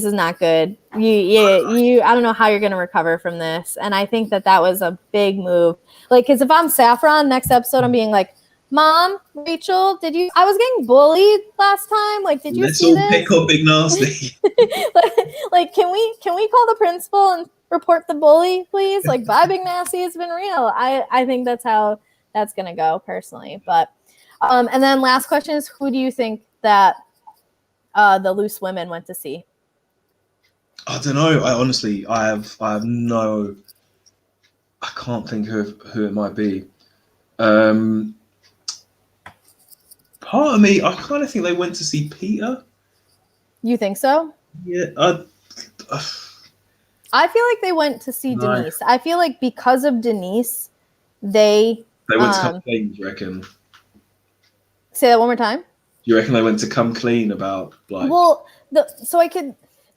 is not good. You I don't know how you're going to recover from this. And I think that was a big move. Like, because if I'm Saffron, next episode I'm being like, Mom, Rachel, I was getting bullied last time. Like, did you see this? Let's all pick up Big Nasty. Like, can we call the principal and report the bully, please? Like, bye, Big Nasty. It's been real. I think that's how that's going to go personally. But, and then last question is, who do you think that the loose women went to see? I don't know. I have no. I can't think of who it might be. Part of me, I kind of think they went to see Peter. You think so? Yeah. I feel like they went to see Denise. I feel like because of Denise, they went to come clean, do you reckon? Say that one more time. Do you reckon they went to come clean about, like... Well, I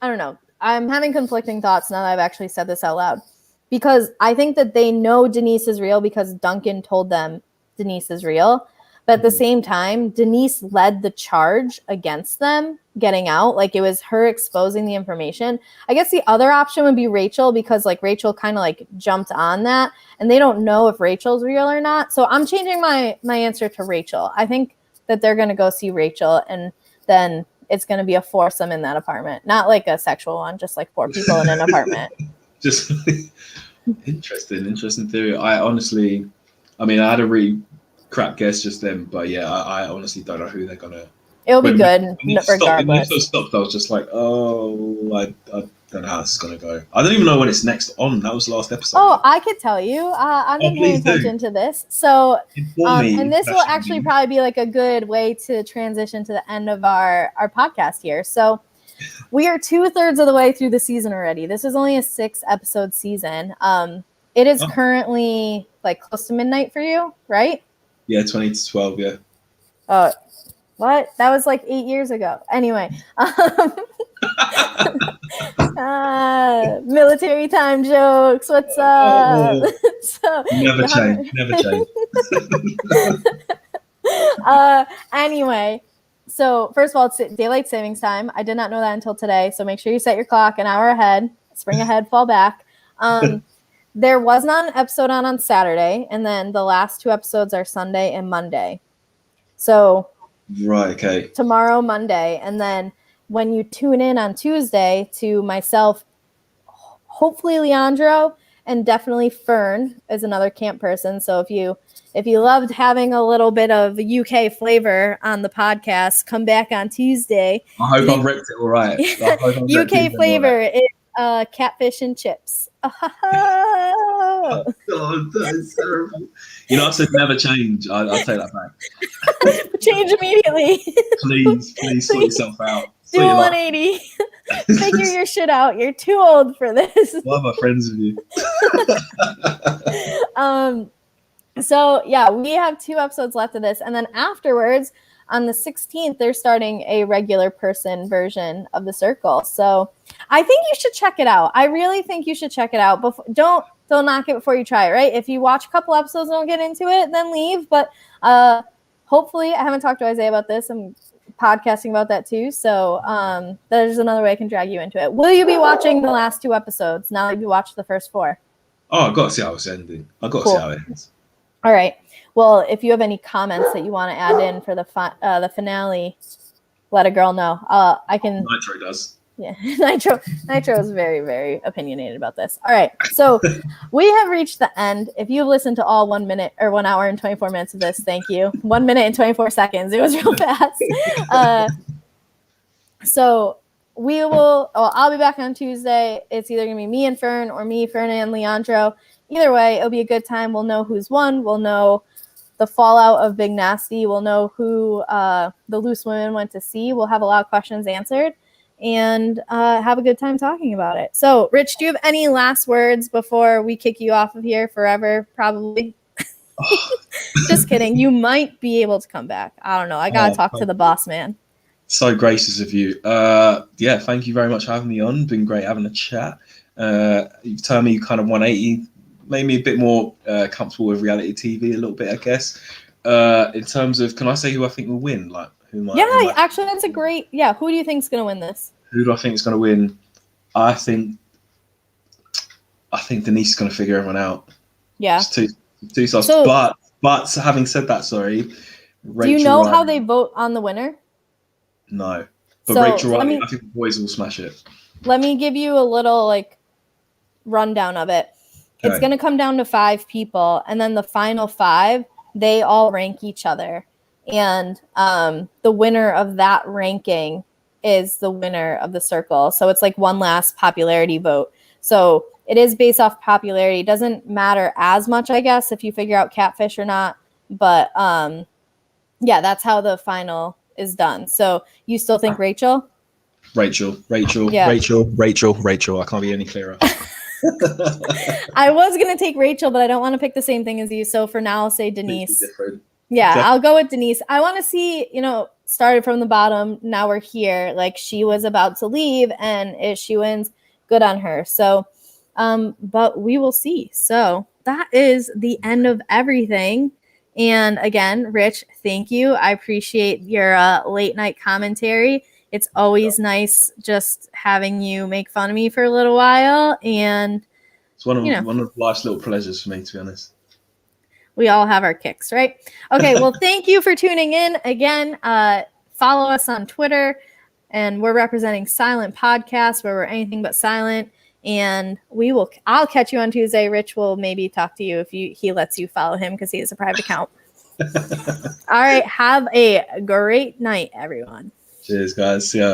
don't know. I'm having conflicting thoughts now that I've actually said this out loud. Because I think that they know Denise is real because Duncan told them Denise is real. But at the same time, Denise led the charge against them getting out. Like, it was her exposing the information. I guess the other option would be Rachel, because like Rachel kind of like jumped on that and they don't know if Rachel's real or not. So I'm changing my answer to Rachel. I think that they're going to go see Rachel, and then it's going to be a foursome in that apartment. Not like a sexual one, just like 4 people in an apartment. Just interesting theory. I had a really crap guess just then, but yeah, I honestly don't know who they're gonna. It'll be good regardless. When stopped, I was just like, oh, I don't know how this is gonna go. I don't even know when it's next on. That was the last episode. Oh, I could tell you. I've been paying attention to this. So, and this will actually probably be like a good way to transition to the end of our podcast here. So, we are 2/3 of the way through the season already. This is only a 6-episode season. It is currently like close to midnight for you, right? Yeah, 20 to 12, yeah. What? That was like 8 years ago. Anyway. Military time jokes. What's up? Never change. Anyway, so first of all, it's daylight savings time. I did not know that until today. So make sure you set your clock an hour ahead. Spring ahead, fall back. There was not an episode on Saturday, and then the last 2 episodes are Sunday and Monday. So, right, okay. Tomorrow, Monday, and then when you tune in on Tuesday to myself, hopefully Leandro, and definitely Fern is another camp person. So if you loved having a little bit of UK flavor on the podcast, come back on Tuesday. I hope I've ripped it all right. UK flavor is catfish and chips. Oh God, that is terrible. You know, I said never change. I'll take that back. Change immediately. Please sort yourself out. Do a 180. Figure your shit out. You're too old for this. Why am I friends with you? So yeah, we have 2 episodes left of this, and then afterwards, on the 16th, they're starting a regular person version of the Circle. So I think you should check it out. I really think you should check it out. Don't knock it before you try it, right? If you watch a couple episodes and don't get into it, then leave. But hopefully, I haven't talked to Isaiah about this. I'm podcasting about that too. So there's another way I can drag you into it. Will you be watching the last 2 episodes now that you watched the first 4? Oh, I've got to see how it's ending. I've got to see how it ends. All right. Well, if you have any comments that you want to add in for the finale, let a girl know. I can. Nitro does. Yeah, Nitro is very, very opinionated about this. All right, so we have reached the end. If you've listened to all 1 minute or 1 hour and 24 minutes of this, thank you. 1 minute and 24 seconds. It was real fast. So we will. Well, I'll be back on Tuesday. It's either gonna be me and Fern or me, Fern and Leandro. Either way, it'll be a good time. We'll know who's won. We'll know the fallout of Big Nasty. We'll know who the loose women went to see. We'll have a lot of questions answered and have a good time talking about it. So, Rich, do you have any last words before we kick you off of here forever? Probably. Just kidding. You might be able to come back. I don't know. I got to talk to the boss man. So gracious of you. Yeah, thank you very much for having me on. Been great having a chat. You've turned me kind of 180, made me a bit more comfortable with reality TV a little bit, I guess. In terms of, can I say who I think will win? Like, Actually, that's a great. Yeah, who do you think is going to win this? Who do I think is going to win? I think Denise is going to figure everyone out. Yeah. It's too soft. But having said that, sorry. Do you know how they vote on the winner? No. But so, Rachel Riley, I think the boys will smash it. Let me give you a little rundown of it. Okay. It's going to come down to 5 people, and then the final 5, they all rank each other. And the winner of that ranking is the winner of the circle. So it's like one last popularity vote. So it is based off popularity. It doesn't matter as much, I guess, if you figure out catfish or not. But yeah, that's how the final is done. So you still think Rachel? Rachel. I can't be any clearer. I was going to take Rachel, but I don't want to pick the same thing as you. So for now, I'll say Denise. Yeah, I'll go with Denise. I want to see, started from the bottom. Now we're here. Like, she was about to leave, and if she wins, good on her. So, but we will see. So that is the end of everything. And again, Rich, thank you. I appreciate your late night commentary. It's always nice just having you make fun of me for a little while. And it's one of life's little pleasures for me, to be honest. We all have our kicks, right? Okay, well, thank you for tuning in. Again, follow us on Twitter, and we're representing Silent Podcast, where we're anything but silent. And I'll catch you on Tuesday. Rich will maybe talk to you if he lets you follow him because he has a private account. All right, have a great night, everyone. Cheers, guys. See ya.